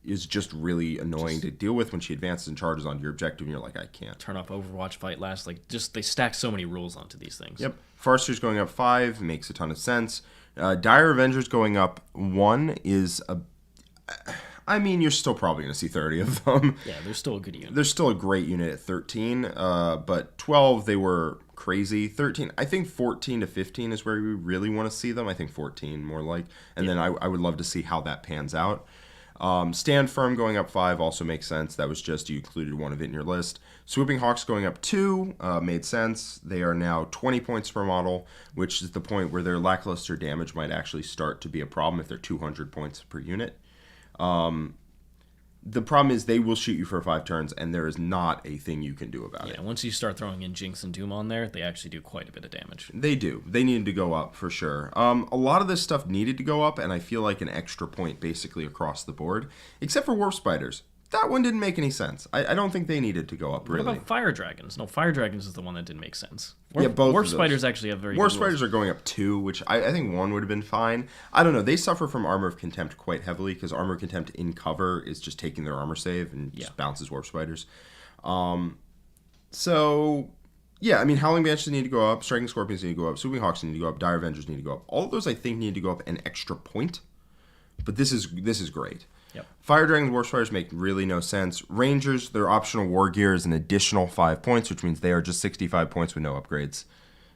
is just really annoying to deal with when she advances and charges onto your objective, and you're like, I can't. Turn off Overwatch, Fight Last. They stack so many rules onto these things. Yep. Farster's going up 5 makes a ton of sense. Dire Avengers going up 1 is you're still probably going to see 30 of them. Yeah, they're still a good unit. They're still a great unit at 13, but 12, they were crazy. 13, I think 14 to 15 is where we really want to see them. I think 14 more like. And then I would love to see how that pans out. Stand Firm going up 5 also makes sense. That was just you included one of it in your list. Swooping Hawks going up 2 made sense. They are now 20 points per model, which is the point where their lackluster damage might actually start to be a problem if they're 200 points per unit. The problem is they will shoot you for 5 turns, and there is not a thing you can do about it. Yeah, once you start throwing in Jinx and Doom on there, they actually do quite a bit of damage. They do. They needed to go up for sure. A lot of this stuff needed to go up, and I feel like an extra point basically across the board, except for Warp Spiders. That one didn't make any sense. I don't think they needed to go up, really. What about Fire Dragons? No, Fire Dragons is the one that didn't make sense. Both Warp of Spiders actually have very Warp good Spiders rules. are going up 2, which I think 1 would have been fine. I don't know. They suffer from Armor of Contempt quite heavily, because Armor of Contempt in cover is just taking their armor save and just bounces Warp Spiders. Howling Banshees need to go up. Striking Scorpions need to go up. Swooping Hawks need to go up. Dire Avengers need to go up. All of those, I think, need to go up an extra point. But this is great. Yep. Fire Dragons, Warp Spiders make really no sense. Rangers, their optional war gear is an additional 5 points, which means they are just 65 points with no upgrades.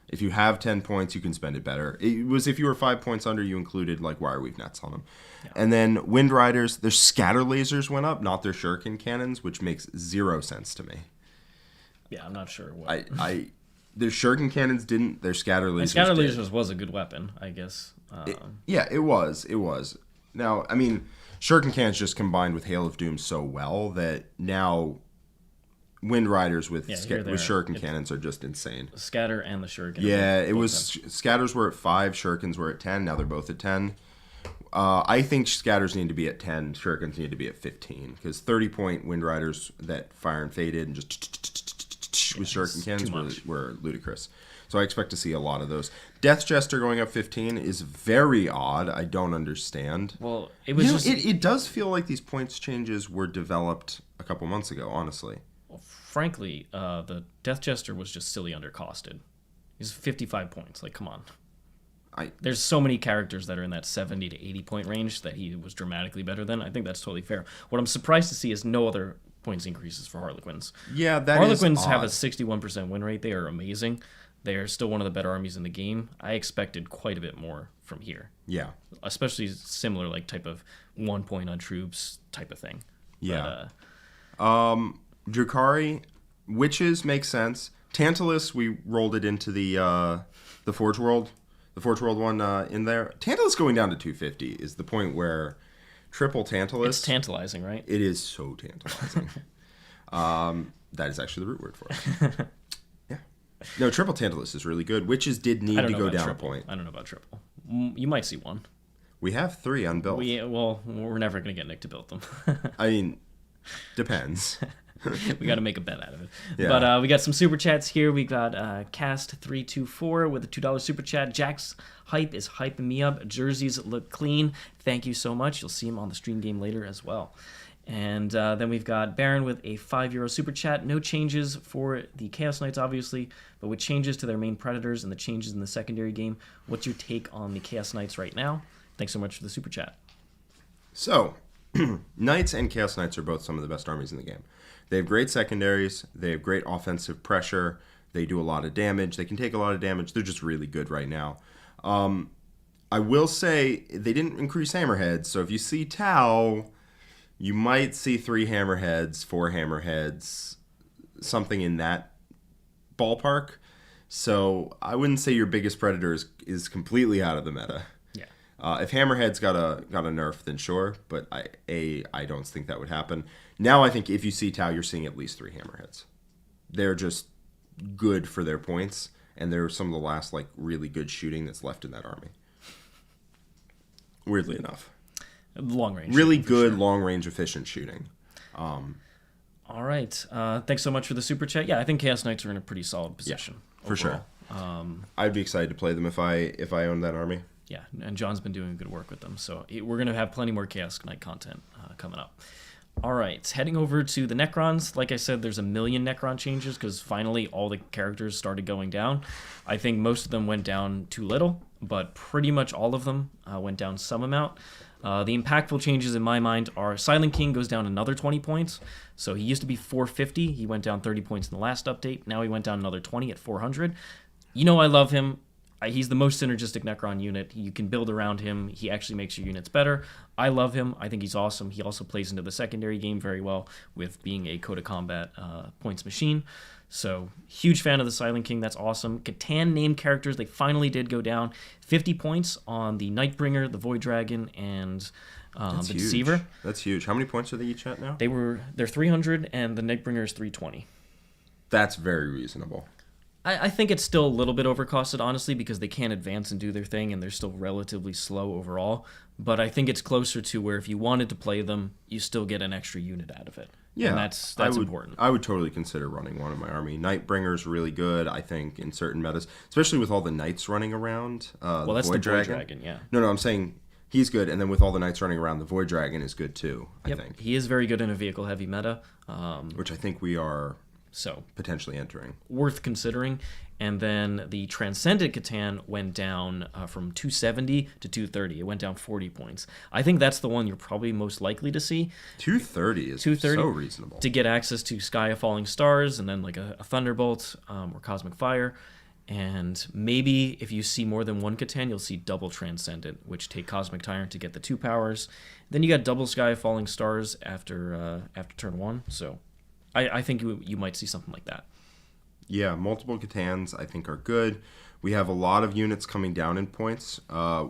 If you have 10 points, you can spend it better. It was if you were 5 points under, you included like wire weave nets on them. Yeah. And then Wind Riders, their scatter lasers went up, not their shuriken cannons, which makes 0 sense to me. Yeah, I'm not sure what. Their shuriken cannons didn't. Their scatter lasers. Scatter did. lasers was a good weapon, I guess. It was. It was. Now, I mean, shuriken cannons just combined with Hail of Doom so well that now Wind Riders with shuriken cannons are just insane. The scatter and the shuriken. Yeah, it was. Scatters were at 5, shurikens were at 10. Now they're both at 10. I think scatters need to be at 10, shurikens need to be at 15, because 30-point Wind Riders that fire and faded and just with shuriken cannons were ludicrous. So I expect to see a lot of those. Death Jester going up 15 is very odd. I don't understand. Well, it was it does feel like these points changes were developed a couple months ago, honestly. Well, frankly, the Death Jester was just silly undercosted. He's 55 points. Like, come on. There's so many characters that are in that 70 to 80 point range that he was dramatically better than. I think that's totally fair. What I'm surprised to see is no other points increases for Harlequins. Yeah, that Harlequins is have a odd. 61% win rate. They are amazing. They are still one of the better armies in the game. I expected quite a bit more from here. Yeah. Especially similar, like, type of 1 point on troops type of thing. Yeah. Drukhari, Witches make sense. Tantalus, we rolled it into the Forge World. The Forge World one in there. Tantalus going down to 250 is the point where triple Tantalus. It's tantalizing, right? It is so tantalizing. That is actually the root word for it. Yeah. No, triple Tantalus is really good. Witches did need to go down triple. a point. I don't know about triple. You might see one. We have 3 unbuilt. We're never going to get Nick to build them. I mean, depends. We got to make a bet out of it. Yeah. But we got some super chats here. We got Cast324 with a $2 super chat. Jack's hype is hyping me up. Jerseys look clean. Thank you so much. You'll see him on the stream game later as well. And then we've got Baron with a €5 super chat. No changes for the Chaos Knights, obviously, but with changes to their main predators and the changes in the secondary game, what's your take on the Chaos Knights right now? Thanks so much for the super chat. So, Knights and Chaos Knights are both some of the best armies in the game. They have great secondaries. They have great offensive pressure. They do a lot of damage. They can take a lot of damage. They're just really good right now. I will say they didn't increase hammerheads. So if you see Tau, you might see 3 hammerheads, 4 hammerheads, something in that ballpark. So I wouldn't say your biggest predator is completely out of the meta. Yeah. If Hammerhead's got a nerf, then sure, but I don't think that would happen. Now I think if you see Tau, you're seeing at least 3 Hammerheads. They're just good for their points, and they're some of the last like really good shooting that's left in that army. Weirdly enough, Long range. really good long range efficient shooting. All right. Thanks so much for the super chat. Yeah, I think Chaos Knights are in a pretty solid position. For overall. sure. I'd be excited to play them if I owned that army. Yeah, and John's been doing good work with them, so we're going to have plenty more Chaos Knight content coming up. All right, heading over to the Necrons. Like I said, there's a million Necron changes because finally all the characters started going down. I think most of them went down too little, but pretty much all of them went down some amount. The impactful changes in my mind are Silent King goes down another 20 points. So he used to be 450. He went down 30 points in the last update. Now he went down another 20 at 400. You know I love him. He's the most synergistic Necron unit. You can build around him. He actually makes your units better. I love him. I think he's awesome. He also plays into the secondary game very well with being a Code of Combat points machine. So, huge fan of the Silent King. That's awesome. Catan named characters, they finally did go down 50 points on the Nightbringer, the Void Dragon, and the Deceiver. That's huge. How many points are they each at now? They're 300, and the Nightbringer is 320. That's very reasonable. I think it's still a little bit overcosted, honestly, because they can't advance and do their thing, and they're still relatively slow overall. But I think it's closer to where if you wanted to play them, you still get an extra unit out of it. Yeah, and that's important. I would totally consider running one in my army. Nightbringer's really good, I think, in certain metas, especially with all the knights running around. Well, that's the Void Dragon, yeah. No, I'm saying he's good, and then with all the knights running around, the Void Dragon is good too, I think. He is very good in a vehicle-heavy meta. Which I think we are so potentially entering. Worth considering. And then the Transcendent Catan went down from 270 to 230. It went down 40 points. I think that's the one you're probably most likely to see. 230 is so reasonable. To get access to Sky of Falling Stars and then like a Thunderbolt or Cosmic Fire. And maybe if you see more than one Catan, you'll see double Transcendent, which take Cosmic Tyrant to get the 2 powers. Then you got double Sky of Falling Stars after turn 1. So I think you might see something like that. Yeah, multiple Catans I think are good. We have a lot of units coming down in points.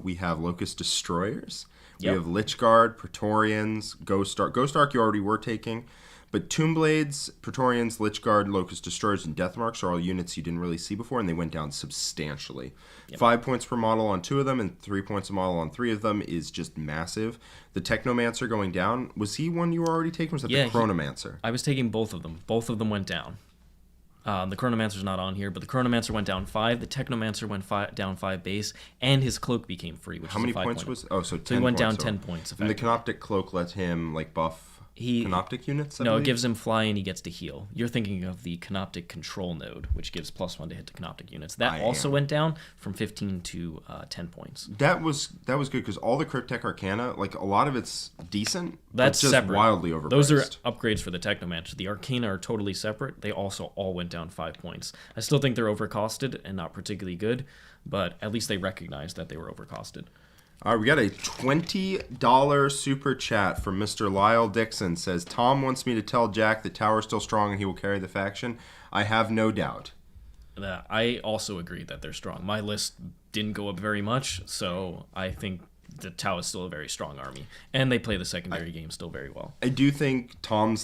We have Locust Destroyers. Yep. We have Lich Guard, Praetorians, Ghost Ark. Ghost Ark you already were taking. But Tombblades, Praetorians, Lich Guard, Locust Destroyers, and Deathmarks are all units you didn't really see before, and they went down substantially. Yep. 5 points per model on 2 of them, and 3 points a model on 3 of them is just massive. The Technomancer going down, was he one you were already taking? Was that the Chronomancer? I was taking both of them. Both of them went down. The Chronomancer's not on here, but the Chronomancer went down 5. The Technomancer went down 5 base, and his cloak became free. Which How many points was? Oh, so 10 So he went down points, 10 points. And the Canoptic Cloak let him buff Canoptic units? No, it gives him fly and he gets to heal. You're thinking of the Canoptic control node, which gives +1 to hit to Canoptic units. That also went down from 15 to 10 points. That was good because all the Cryptek Arcana, a lot of it's decent. That's just separate. Wildly overpriced. Those are upgrades for the Technomancer. The Arcana are totally separate. They also all went down 5 points. I still think they're overcosted and not particularly good, but at least they recognize that they were overcosted. All right, we got a $20 super chat from Mr. Lyle Dixon. Says, Tom wants me to tell Jack the tower's still strong and he will carry the faction. I have no doubt. I also agree that they're strong. My list didn't go up very much, so I think the Tau is still a very strong army. And they play the secondary game still very well. I do think Tom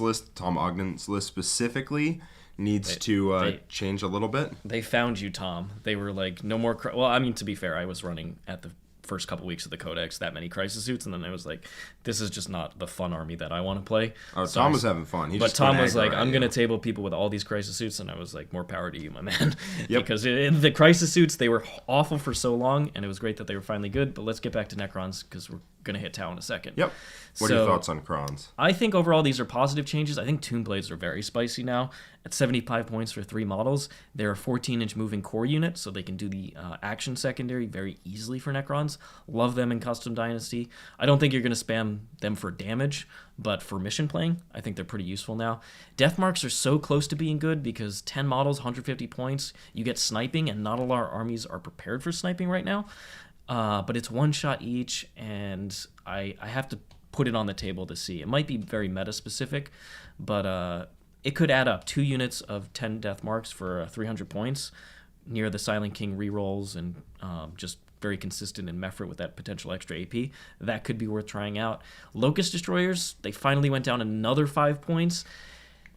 Ogden's list specifically, needs to change a little bit. They found you, Tom. They were like, no more... Well, I mean, to be fair, I was running at the first couple weeks of the Codex that many crisis suits, and then I was like, this is just not the fun army that I want to play. Oh, so Tom was having fun. But Tom was like, I'm going to table people with all these crisis suits, and I was like, more power to you, my man. Yep. Because the crisis suits, they were awful for so long, and it was great that they were finally good, but let's get back to Necrons, because we're going to hit Tau in a second. Yep. What are your thoughts on Crons? I think overall these are positive changes. I think Tombblades are very spicy now. At 75 points for 3 models, they're a 14-inch moving core unit, so they can do the action secondary very easily for Necrons. Love them in Custom Dynasty. I don't think you're going to spam them for damage, but for mission playing, I think they're pretty useful now. Deathmarks are so close to being good because 10 models, 150 points, you get sniping, and not all our armies are prepared for sniping right now. But it's 1 shot each, and I have to put it on the table to see. It might be very meta-specific, but it could add up. 2 units of 10 death marks for 300 points near the Silent King rerolls and just very consistent in Mephrit with that potential extra AP. That could be worth trying out. Locust Destroyers, they finally went down another 5 points.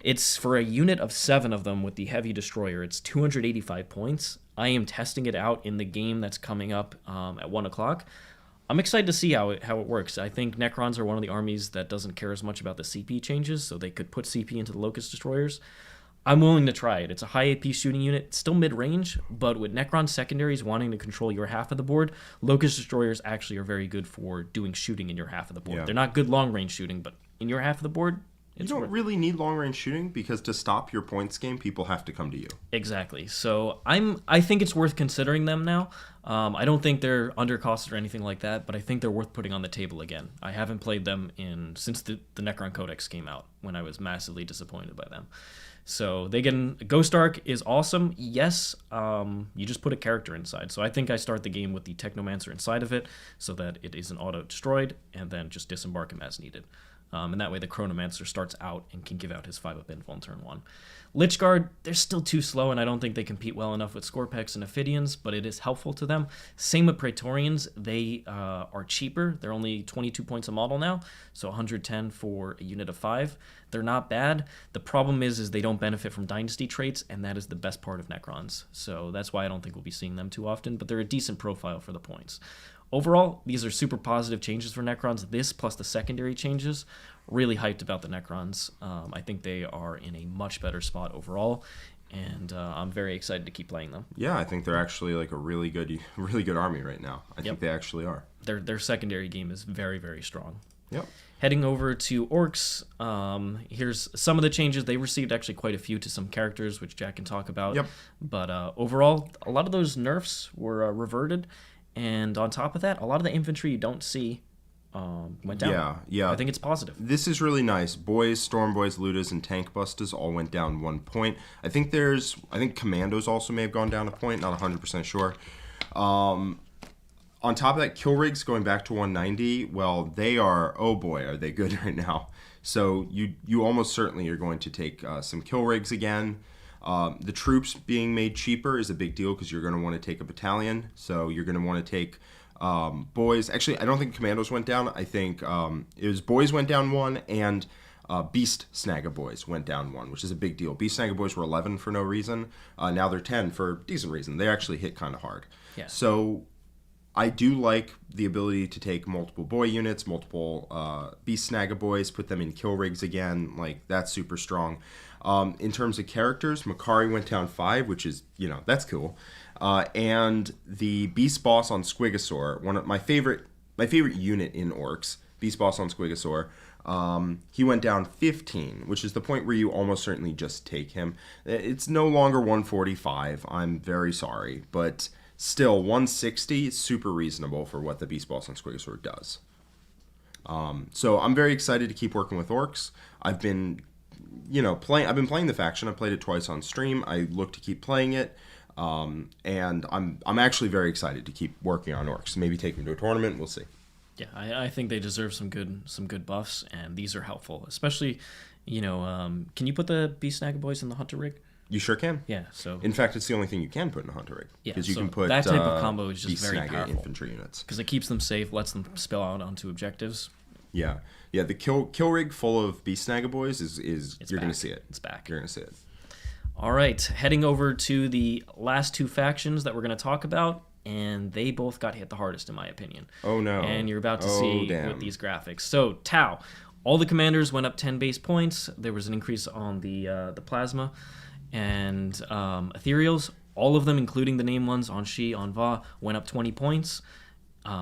It's for a unit of 7 of them with the Heavy Destroyer. It's 285 points. I am testing it out in the game that's coming up at 1 o'clock. I'm excited to see how it works. I think Necrons are one of the armies that doesn't care as much about the CP changes, so they could put CP into the Locust Destroyers. I'm willing to try it. It's a high AP shooting unit. It's still mid-range, but with Necron secondaries wanting to control your half of the board, Locust Destroyers actually are very good for doing shooting in your half of the board. Yeah. They're not good long-range shooting, but in your half of the board, you don't really need long-range shooting because to stop your points game, people have to come to you. Exactly. So I think it's worth considering them now. I don't think they're undercosted or anything like that, but I think they're worth putting on the table again. I haven't played them since the Necron Codex came out, when I was massively disappointed by them. So Ghost Ark is awesome. Yes, you just put a character inside. So I think I start the game with the Technomancer inside of it so that it isn't auto-destroyed, and then just disembark him as needed. And that way the Chronomancer starts out and can give out his 5-up info on turn 1. Lich Guard, they're still too slow, and I don't think they compete well enough with Scorpex and Ophidians, but it is helpful to them. Same with Praetorians. They are cheaper. They're only 22 points a model now, so 110 for a unit of 5. They're not bad. The problem is they don't benefit from Dynasty traits, and that is the best part of Necrons. So that's why I don't think we'll be seeing them too often, but they're a decent profile for the points. Overall, these are super positive changes for Necrons. This plus the secondary changes, really hyped about the Necrons. I think they are in a much better spot overall, and I'm very excited to keep playing them. Yeah, I think they're actually like a really good army right now. I think they actually are. Their secondary game is very, very strong. Yep. Heading over to Orcs, here's some of the changes. They received actually quite a few to some characters, which Jack can talk about. Yep. But overall, a lot of those nerfs were reverted. And on top of that, a lot of the infantry you don't see went down. Yeah. I think it's positive. This is really nice. Boys, Storm Boys, Ludas, and Tank Busters all went down 1 point. I think Commandos also may have gone down a point, not 100% sure. On top of that, Kill Rigs going back to 190, well, they are, oh boy, are they good right now. So you almost certainly are going to take some Kill Rigs again. The troops being made cheaper is a big deal because you're going to want to take a battalion. So you're going to want to take boys. Actually, I don't think commandos went down. I think it was boys went down 1 and Beast Snagga Boys went down 1, which is a big deal. Beast Snagga Boys were 11 for no reason. Now they're 10 for decent reason. They actually hit kind of hard. Yeah. So I do like the ability to take multiple boy units, multiple Beast Snagga Boys, put them in kill rigs again. Like, that's super strong. In terms of characters, Makari went down 5, which is, that's cool. And the Beast Boss on Squigosaur, one of my favorite unit in Orcs, Beast Boss on Squigosaur, he went down 15, which is the point where you almost certainly just take him. It's no longer 145. I'm very sorry, but still 160 is super reasonable for what the Beast Boss on Squigosaur does. So I'm very excited to keep working with Orcs. I've been playing the faction. I played it twice on stream. I look to keep playing it. And I'm actually very excited to keep working on Orcs. Maybe take them to a tournament. We'll see. Yeah, I think they deserve some good buffs, and these are helpful. Especially, can you put the Beast Snagga Boys in the Hunter rig? You sure can. Yeah. So in fact, it's the only thing you can put in a Hunter rig. Yeah, because you can put that type of combo is just Beast very Snagga powerful. infantry units Because it keeps them safe, lets them spill out onto objectives. Yeah. The kill rig full of Beast Snagga Boys is you're going to see it. It's back. You're going to see it. All right, heading over to the last 2 factions that we're going to talk about, and they both got hit the hardest, in my opinion. Oh, no. And you're about to see damn. with these graphics. So, Tau. All the commanders went up 10 base points. There was an increase on the plasma. And ethereals, all of them, including the name ones, on Shi, on Va, went up 20 points.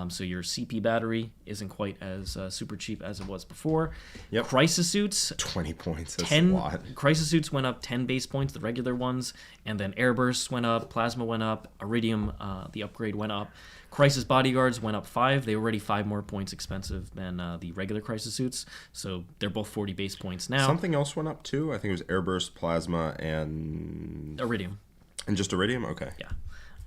So your CP battery isn't quite as super cheap as it was before. Yep. Crisis suits, 20 points, that's 10 a lot. Crisis suits went up 10 base points, the regular ones, and then air bursts went up, plasma went up, iridium, the upgrade went up. Crisis bodyguards went up 5. They were already 5 more points expensive than the regular crisis suits, so they're both 40 base points now. Something else went up too. I think it was airburst, plasma, and Iridium. And just iridium. Okay. Yeah.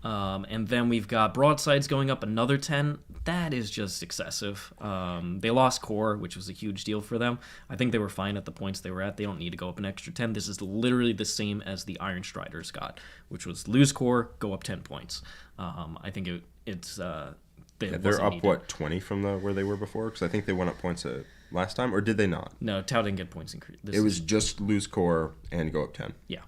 And then we've got broadsides going up another 10. That is just excessive. They lost core, which was a huge deal for them. I think they were fine at the points they were at. They don't need to go up an extra 10. This is literally the same as the Iron Striders got, which was lose core, go up 10 points. I think it's they're up needed. what, 20 from where they were before? Because I think they went up points last time, or did they not? No, Tau didn't get points increase. It was just lose core and go up 10. Yeah.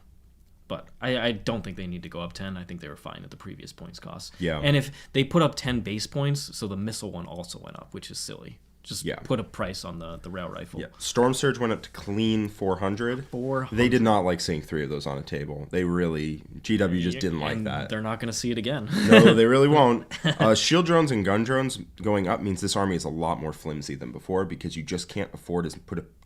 But I don't think they need to go up 10. I think they were fine at the previous points cost. Yeah. And if they put up 10 base points, so the missile one also went up, which is silly. Just put a price on the rail rifle. Yeah. Storm Surge went up to clean 400. 400. They did not like seeing 3 of those on a table. They really, GW just didn't like And that. They're not going to see it again. No, they really won't. Shield drones and gun drones going up means this army is a lot more flimsy than before because you just can't afford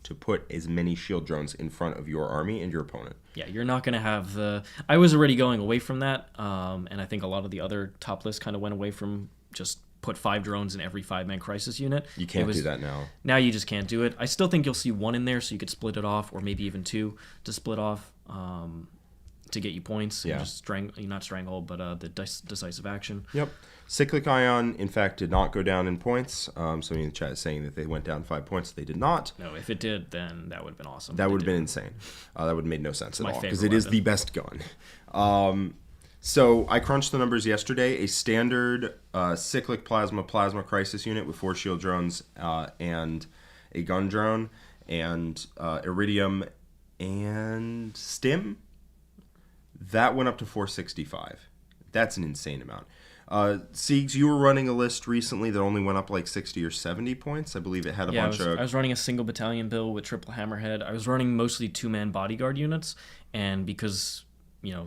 to put as many shield drones in front of your army and your opponent. Yeah, you're not going to have the... I was already going away from that, and I think a lot of the other top lists kind of went away from just put 5 drones in every 5-man crisis unit. You can't do that now. Now you just can't do it. I still think you'll see 1 in there so you could split it off, or maybe even 2 to split off to get you points. Yeah. And just not strangle, but the decisive action. Yep. Cyclic Ion, in fact, did not go down in points. Somebody in the chat is saying that they went down 5 points. They did not. No, if it did, then that would have been awesome. That would have been insane. That would have made no sense at my all favorite because it is weapon. the best gun. So I crunched the numbers yesterday. A standard cyclic plasma crisis unit with 4 shield drones and a gun drone and iridium and stim, that went up to 465. That's an insane amount. Siegs, you were running a list recently that only went up like 60 or 70 points. I believe it had a bunch of... I was running a single battalion bill with triple hammerhead. I was running mostly 2-man bodyguard units, and because...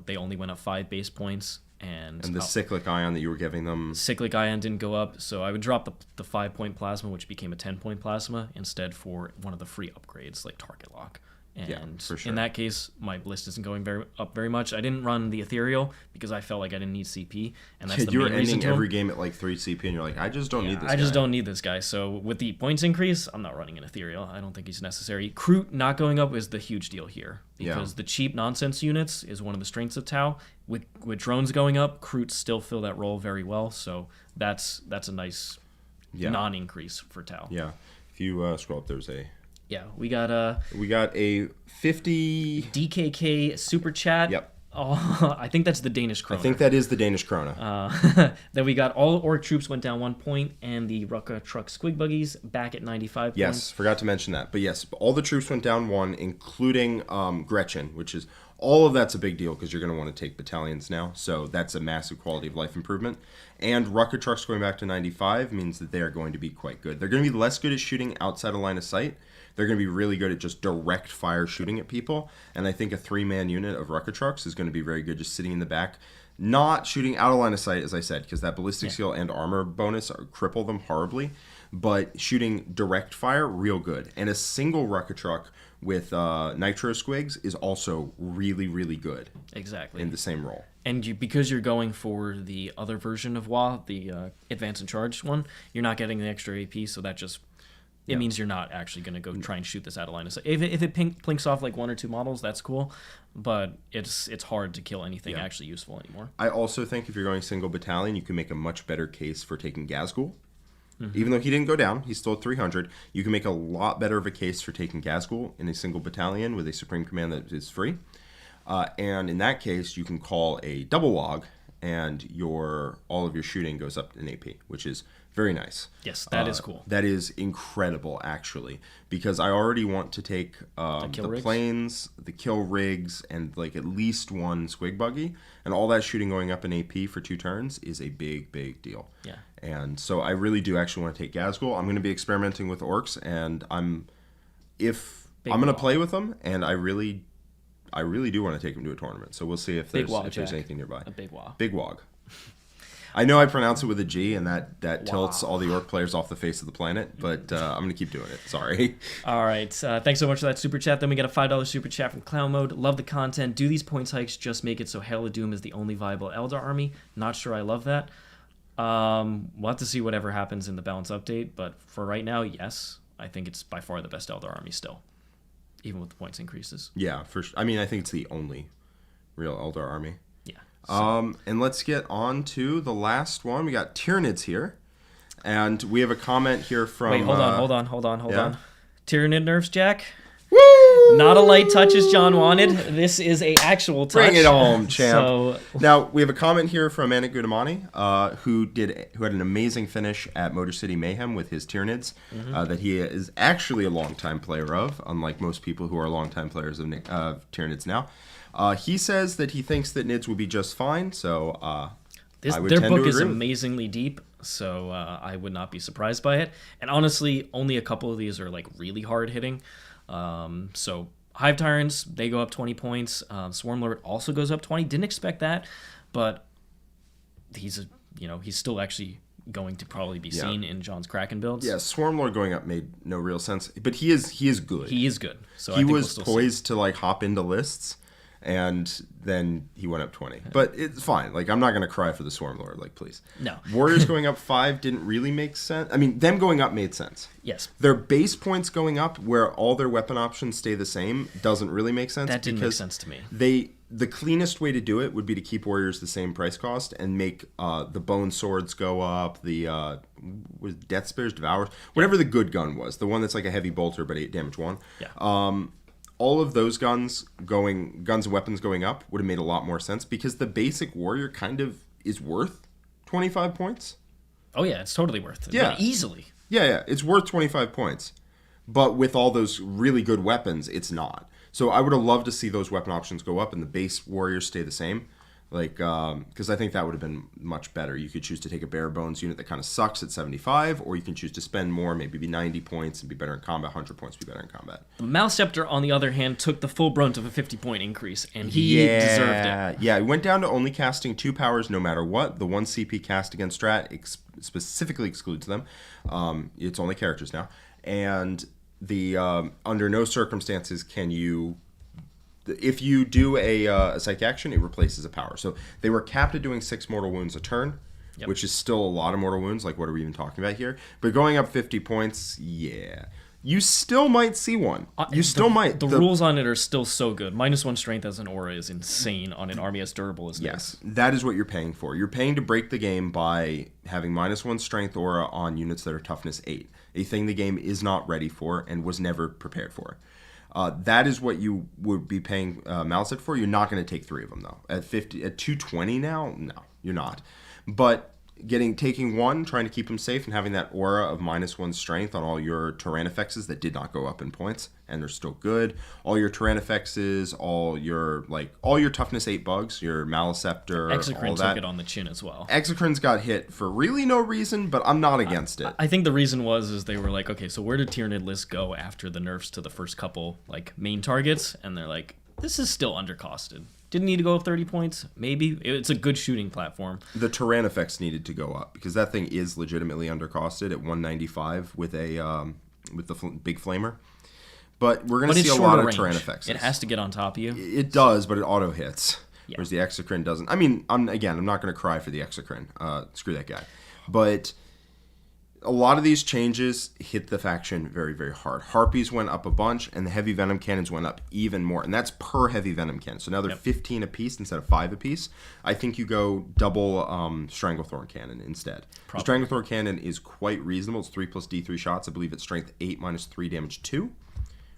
they only went up 5 base points. And the cyclic ion that you were giving them... Cyclic ion didn't go up, so I would drop the 5-point plasma, which became a 10-point plasma, instead for one of the free upgrades, like target lock. And for sure. in that case, my list isn't going up very much. I didn't run the ethereal because I felt like I didn't need CP, and that's the you were main reason ending to every game at like 3 CP, and you're like, I just don't need this guy. I just don't need this guy. So with the points increase, I'm not running an ethereal. I don't think he's necessary. Kroot not going up is the huge deal here because the cheap nonsense units is one of the strengths of Tau. With drones going up, Kroot still fill that role very well. So that's a nice non-increase for Tau. Yeah. If you scroll up, there's Yeah, we got a a 50 DKK super chat. Yep. Oh, I think that's the Danish krona. I think that is the Danish krona. Then we got all orc troops went down 1 point, and the Rucka truck squig buggies back at 95 Yes, points. forgot to mention that. But yes, all the troops went down 1, including Gretchen, which is all of that's a big deal because you're going to want to take battalions now. So that's a massive quality of life improvement. And Rucka trucks going back to 95 means that they are going to be quite good. They're going to be less good at shooting outside of line of sight. They're going to be really good at just direct fire shooting at people. And I think a 3-man unit of Rucka trucks is going to be very good just sitting in the back. Not shooting out of line of sight, as I said, because that ballistic skill and armor bonus cripple them horribly. But shooting direct fire, real good. And a single Rucka truck with nitro squigs is also really, really good. Exactly. In the same role. And because you're going for the other version of WA, the Advance and Charge one, you're not getting the extra AP, so that just... It means you're not actually going to go try and shoot this out of line of sight. If it plinks off like 1 or 2 models, that's cool, but it's hard to kill anything actually useful anymore. I also think if you're going single battalion, you can make a much better case for taking Gazgul. Even though he didn't go down, he's still at 300. You can make a lot better of a case for taking Gazgul in a single battalion with a Supreme Command that is free. And in that case, you can call a double log, and all of your shooting goes up in AP, which is very nice. Yes, that is cool. That is incredible, actually, because I already want to take the planes, the kill rigs, and like at least 1 squig buggy, and all that shooting going up in AP for 2 turns is a big, big deal. Yeah. And so I really do actually want to take Gazgul. I'm going to be experimenting with orcs, and I'm going to play with them, and I really do want to take them to a tournament. So we'll see if there's anything nearby. A big wog. Big wog. I know I pronounce it with a G, and that tilts all the orc players off the face of the planet, but I'm going to keep doing it. Sorry. All right. Thanks so much for that super chat. Then we got a $5 super chat from Clown Mode. Love the content. Do these points hikes just make it so Hail of Doom is the only viable Eldar army? Not sure I love that. We'll have to see whatever happens in the balance update, but for right now, yes. I think it's by far the best Eldar army still, even with the points increases. Yeah, I mean, I think it's the only real Eldar army. Yeah. So. And let's get on to the last one. We got Tyranids here, and we have a comment here from... Wait, hold on. Yeah? Tyranid nerfs, Jack? Woo! Not a light touch as John wanted. This is a actual touch. Bring it home, champ. So... Now, we have a comment here from Anik Gudamani, who had an amazing finish at Motor City Mayhem with his Tyranids, that he is actually a longtime player of, unlike most people who are longtime players of Tyranids now. He says that he thinks that Nids will be just fine, so their book is amazingly deep, so I would not be surprised by it. And honestly, only a couple of these are like really hard hitting. So Hive Tyrants, they go up 20 points. Swarmlord also goes up 20. Didn't expect that, but he's still actually going to probably be seen in John's Kraken builds. Yeah, Swarmlord going up made no real sense, but he is good. He is good. So he was poised to like hop into lists, and then he went up 20. But it's fine. Like, I'm not going to cry for the Swarmlord. Like, please. No. Warriors going up 5 didn't really make sense. I mean, them going up made sense. Yes. Their base points going up where all their weapon options stay the same doesn't really make sense. That didn't make sense to me. The cleanest way to do it would be to keep Warriors the same price cost and make the Bone Swords go up, the Death Spears, Devours, whatever the good gun was. The one that's like a heavy bolter but 8 damage 1. Yeah. All of those guns and weapons going up would have made a lot more sense because the basic warrior kind of is worth 25 points. Oh yeah, it's totally worth it. Yeah. Easily. Yeah, it's worth 25 points. But with all those really good weapons, it's not. So I would have loved to see those weapon options go up and the base warriors stay the same. Like, because I think that would have been much better. You could choose to take a bare bones unit that kind of sucks at 75, or you can choose to spend more, maybe be 90 points and be better in combat, 100 points, be better in combat. Malceptor, on the other hand, took the full brunt of a 50-point increase, and he deserved it. Yeah, he went down to only casting 2 powers no matter what. The 1 CP cast against strat specifically excludes them. It's only characters now. And the under no circumstances can you... If you do a psych action, it replaces a power. So they were capped at doing 6 mortal wounds a turn, which is still a lot of mortal wounds. Like, what are we even talking about here? But going up 50 points, yeah. You still might see one. You still might. The rules on it are still so good. -1 strength as an aura is insane on an army as durable as this. Yes, that is what you're paying for. You're paying to break the game by having -1 strength aura on units that are toughness 8, a thing the game is not ready for and was never prepared for. That is what you would be paying Malset for. You're not going to take 3 of them though. At 220 now, no, you're not. But taking one, trying to keep him safe, and having that aura of -1 strength on all your Tyrannifexes that did not go up in points and they're still good. All your Tyrannifexes, all your toughness 8 bugs, your Maleceptor, Exocrine all that. took it on the chin as well. Exocrine's got hit for really no reason, but I'm not against it. I think the reason is they were like, okay, so where did Tyranid lists go after the nerfs to the first couple like main targets? And they're like, this is still undercosted. Didn't need to go up 30 points. Maybe. It's a good shooting platform. The Tyrannifex needed to go up because that thing is legitimately undercosted at 195 with the big flamer. But we're going to see a lot of Tyrannifexes. It has to get on top of you. It does, but it auto hits. Yeah. Whereas the Exocrine doesn't. I mean, I'm not going to cry for the Exocrine. Screw that guy. But a lot of these changes hit the faction very, very hard. Harpies went up a bunch, and the heavy venom cannons went up even more. And that's per heavy venom cannon. So now they're 15 apiece instead of 5 apiece. I think you go double Stranglethorn Cannon instead. The Stranglethorn Cannon is quite reasonable. It's 3 plus D3 shots. I believe it's strength 8 minus 3 damage 2,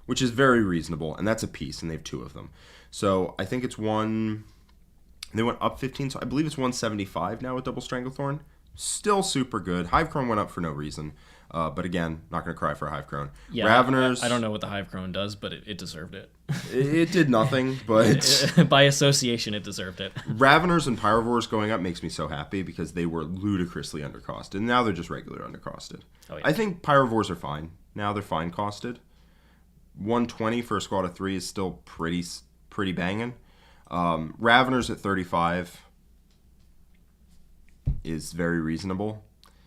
which is very reasonable. And that's a piece, and they have 2 of them. So I think it's they went up 15, so I believe it's 175 now with double Stranglethorn. Still super good. Hive Crone went up for no reason. But again, not going to cry for a Hive Crone. Yeah, Raveners. I don't know what the Hive Crone does, but it deserved it. It did nothing, but by association, it deserved it. Raveners and Pyrovores going up makes me so happy because they were ludicrously undercosted. And now they're just regular undercosted. Oh, yeah. I think Pyrovores are fine. Now they're fine costed. 120 for a squad of 3 is still pretty banging. Raveners at 35 is very reasonable.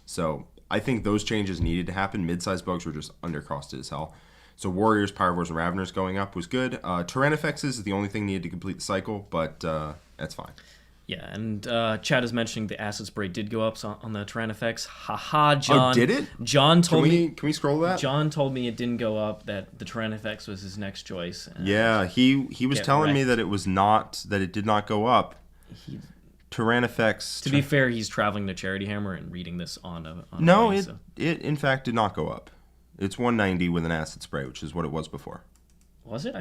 So I think those changes needed to happen. Mid-sized bugs were just undercosted as hell. So Warriors, Pyrovores, and Raveners going up was good. Tyrannifexes is the only thing needed to complete the cycle, but that's fine. Yeah, and Chad is mentioning the Acid Spray did go up on the Tyrannifex. Haha, John. Oh, did it? John told me. Can we scroll that? John told me it didn't go up, that the Tyrannifex was his next choice. Yeah, he was telling me that it did not go up. Tyrannifex. To be fair, he's traveling to Charity Hammer and reading this on a No, plane, it in fact did not go up. It's 190 with an Acid Spray, which is what it was before. Was it?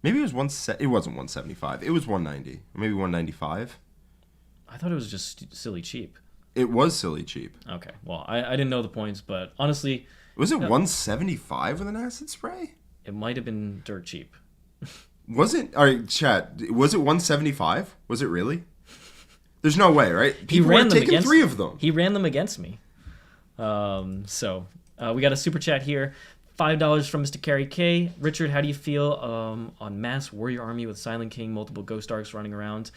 Maybe it was it wasn't 175. It was 190. Or maybe 195. I thought it was just silly cheap. It was silly cheap. Okay. Well, I didn't know the points, but honestly... Was it 175 with an Acid Spray? It might have been dirt cheap. Was it? All right, chat. Was it 175? Was it really? There's no way, right? People were taking 3 of them. He ran them against me. So we got a super chat here. $5 from Mr. Carrie K. Richard, how do you feel on mass warrior army with Silent King, multiple Ghost Arcs running around?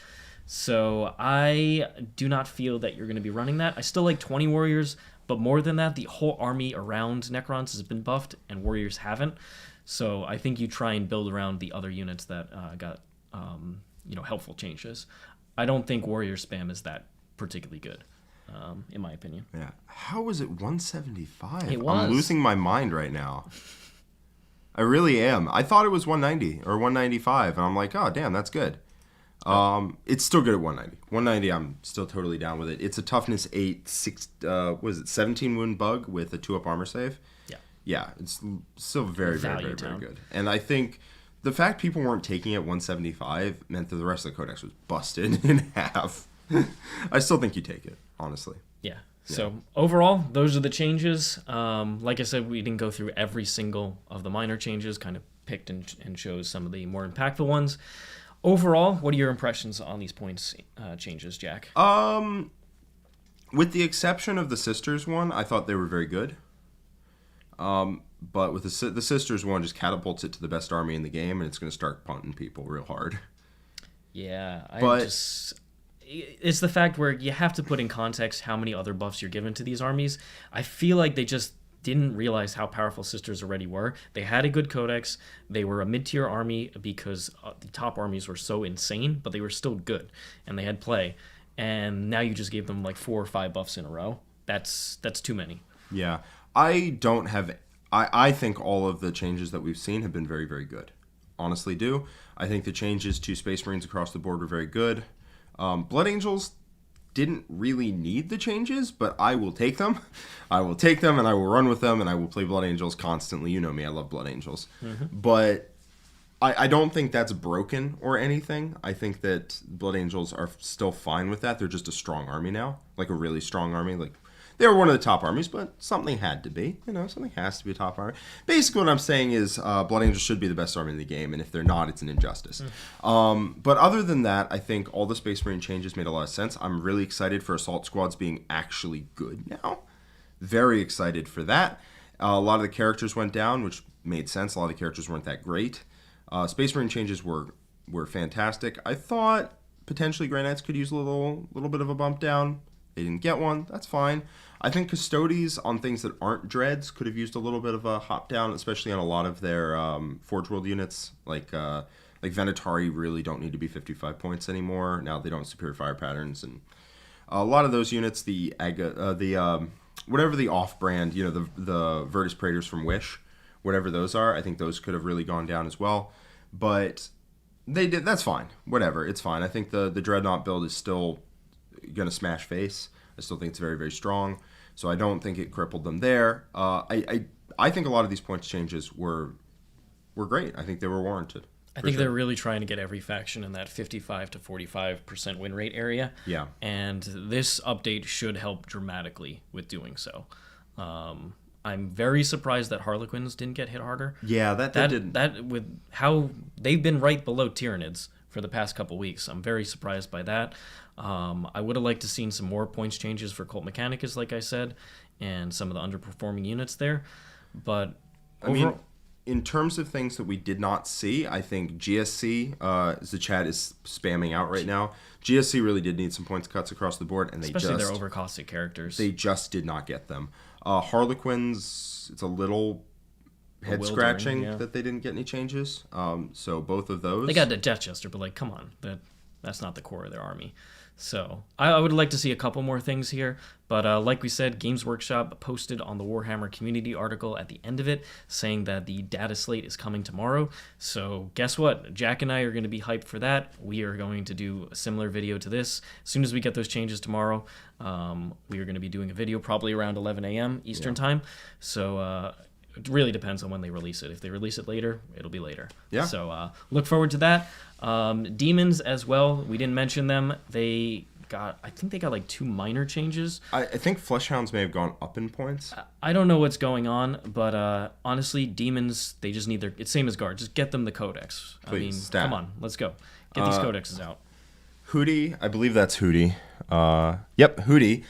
So I do not feel that you're going to be running that. I still like 20 warriors, but more than that, the whole army around Necrons has been buffed and warriors haven't. So I think you try and build around the other units that got helpful changes. I don't think warrior spam is that particularly good, in my opinion. Yeah. How was it 175? It was. I'm losing my mind right now. I really am. I thought it was 190 or 195, and I'm like, oh, damn, that's good. It's still good at 190. 190, I'm still totally down with it. It's a toughness 8, 17 wound bug with a 2-up armor save. Yeah, it's still very, very, very, very good. And I think the fact people weren't taking it 175 meant that the rest of the codex was busted in half. I still think you take it, honestly. Yeah. So overall, those are the changes. Like I said, we didn't go through every single of the minor changes, kind of picked and chose some of the more impactful ones. Overall, what are your impressions on these points changes, Jack? With the exception of the Sisters one, I thought they were very good. But with the Sisters one, just catapults it to the best army in the game, and it's going to start punting people real hard. Yeah, it's the fact where you have to put in context how many other buffs you're given to these armies. I feel like they just didn't realize how powerful Sisters already were. They had a good codex. They were a mid-tier army because the top armies were so insane, but they were still good, and they had play. And now you just gave them like 4 or 5 buffs in a row. That's too many. Yeah. I don't have I think all of the changes that we've seen have been very, very good. Honestly do. I think the changes to Space Marines across the board were very good. Blood Angels didn't really need the changes, but I will take them. I will take them and I will run with them and I will play Blood Angels constantly. You know me, I love Blood Angels. But I don't think that's broken or anything. I think that Blood Angels are still fine with that. They're just a strong army now, like a really strong army. Like they were one of the top armies, but something had to be. You know, something has to be a top army. Basically, what I'm saying is Blood Angels should be the best army in the game, and if they're not, it's an injustice. But other than that, I think all the Space Marine changes made a lot of sense. I'm really excited for Assault Squads being actually good now. Very excited for that. A lot of the characters went down, which made sense. A lot of the characters weren't that great. Space Marine changes were fantastic. I thought potentially Grey Knights could use a little bit of a bump down. They didn't get one. That's fine. I think Custodes on things that aren't Dreads could have used a little bit of a hop down, especially on a lot of their Forge World units. Like Venatari really don't need to be 55 points anymore. Now they don't have superior fire patterns. And a lot of those units, whatever the off-brand, you know, the Virtus Praetors from Wish, whatever those are, I think those could have really gone down as well. But they did. That's fine. Whatever. It's fine. I think the Dreadnought build is still going to smash face. I still think it's very, very strong. So I don't think it crippled them there. I think a lot of these points changes were great. I think they were warranted. I think they're really trying to get every faction in that 55 to 45% win rate area. Yeah. And this update should help dramatically with doing so. I'm very surprised that Harlequins didn't get hit harder. Yeah, that didn't. That with how they've been right below Tyranids for the past couple weeks. I'm very surprised by that. I would have liked to seen some more points changes for Cult Mechanicus, like I said, and some of the underperforming units there. But I mean, in terms of things that we did not see, I think GSC, as the chat is spamming out right now, GSC really did need some points cuts across the board, and especially their overcosted characters. They just did not get them. Harlequins, it's a little head scratching that they didn't get any changes. So both of those, they got the Death Jester, but like, come on, that's not the core of their army. So I would like to see a couple more things here, but like we said, Games Workshop posted on the Warhammer community article at the end of it saying that the data slate is coming tomorrow. So guess what? Jack and I are going to be hyped for that. We are going to do a similar video to this. As soon as we get those changes tomorrow, we are going to be doing a video probably around 11 a.m. Eastern time. So it really depends on when they release it. If they release it later, it'll be later. Yeah. So look forward to that. Demons as well. We didn't mention them. I think they got like 2 minor changes. I think Fleshhounds may have gone up in points. I don't know what's going on, but honestly, Demons, they just need it's same as Guard. Just get them the Codex. Please, come on, let's go. Get these Codexes out. Hootie, I believe that's Hootie. Yep, Hootie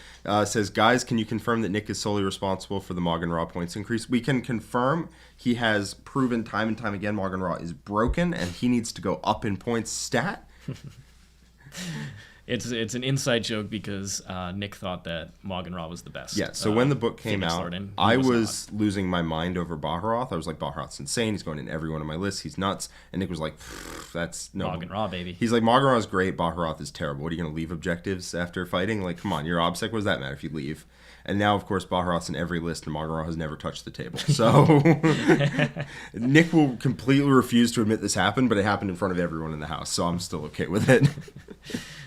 says, guys, can you confirm that Nick is solely responsible for the Moggen Raw points increase? We can confirm. He has proven time and time again Moggen Raw is broken, and he needs to go up in points stat. It's an inside joke because Nick thought that Moggen Raw was the best. Yeah, so when the book came out, I was losing my mind over Baharoth. I was like, Baharoth's insane. He's going in every one of my lists. He's nuts. And Nick was like, that's no. Moggen Raw, baby. He's like, Moggen Raw is great. Baharoth is terrible. What are you going to leave objectives after fighting? Like, come on, you're OBSEC. What does that matter if you leave? And now, of course, Baharoth's in every list, and Moggen Raw has never touched the table. So Nick will completely refuse to admit this happened, but it happened in front of everyone in the house. So I'm still okay with it.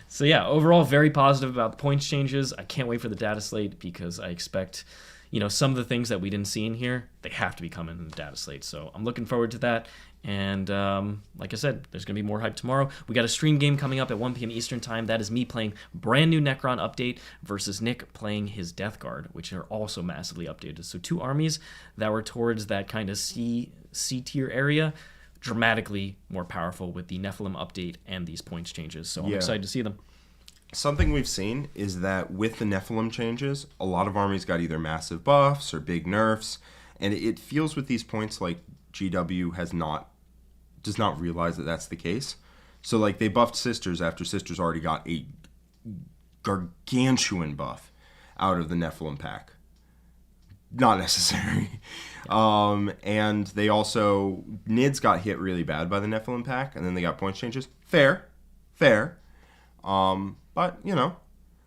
So yeah, overall, very positive about the points changes. I can't wait for the data slate because I expect, some of the things that we didn't see in here, they have to be coming in the data slate. So I'm looking forward to that. And like I said, there's going to be more hype tomorrow. We got a stream game coming up at 1 p.m. Eastern time. That is me playing brand new Necron update versus Nick playing his Death Guard, which are also massively updated. So 2 armies that were towards that kind of C tier area, dramatically more powerful with the Nephilim update and these points changes. So I'm excited to see them. Something we've seen is that with the Nephilim changes, a lot of armies got either massive buffs or big nerfs, and it feels with these points like GW does not realize that that's the case. So like they buffed Sisters after Sisters already got a gargantuan buff out of the Nephilim pack. Not necessary. And they also, Nids got hit really bad by the Nephilim pack, and then they got points changes. Fair. But,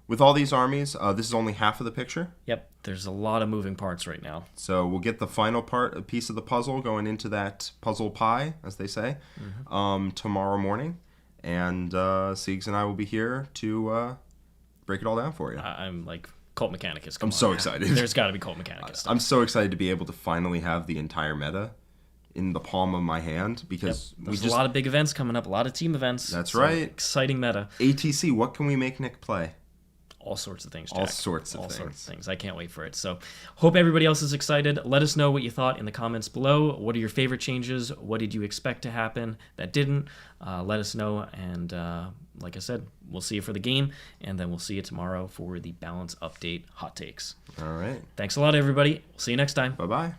with all these armies, this is only half of the picture. Yep, there's a lot of moving parts right now. So we'll get the final part, a piece of the puzzle going into that puzzle pie, as they say, tomorrow morning. And Siegs and I will be here to break it all down for you. I'm like Cult Mechanicus. I'm so excited. There's got to be Cult Mechanicus stuff. I'm so excited to be able to finally have the entire meta in the palm of my hand, because There's a lot of big events coming up, a lot of team events. That's So, right. Exciting meta. ATC, what can we make Nick play? All sorts of things, Jack. All sorts of All things. sorts of things. I can't wait for it. So, hope everybody else is excited. Let us know what you thought in the comments below. What are your favorite changes? What did you expect to happen that didn't? Let us know. And like I said, we'll see you for the game, and then we'll see you tomorrow for the balance update hot takes. All right. Thanks a lot, everybody. See you next time. Bye-bye.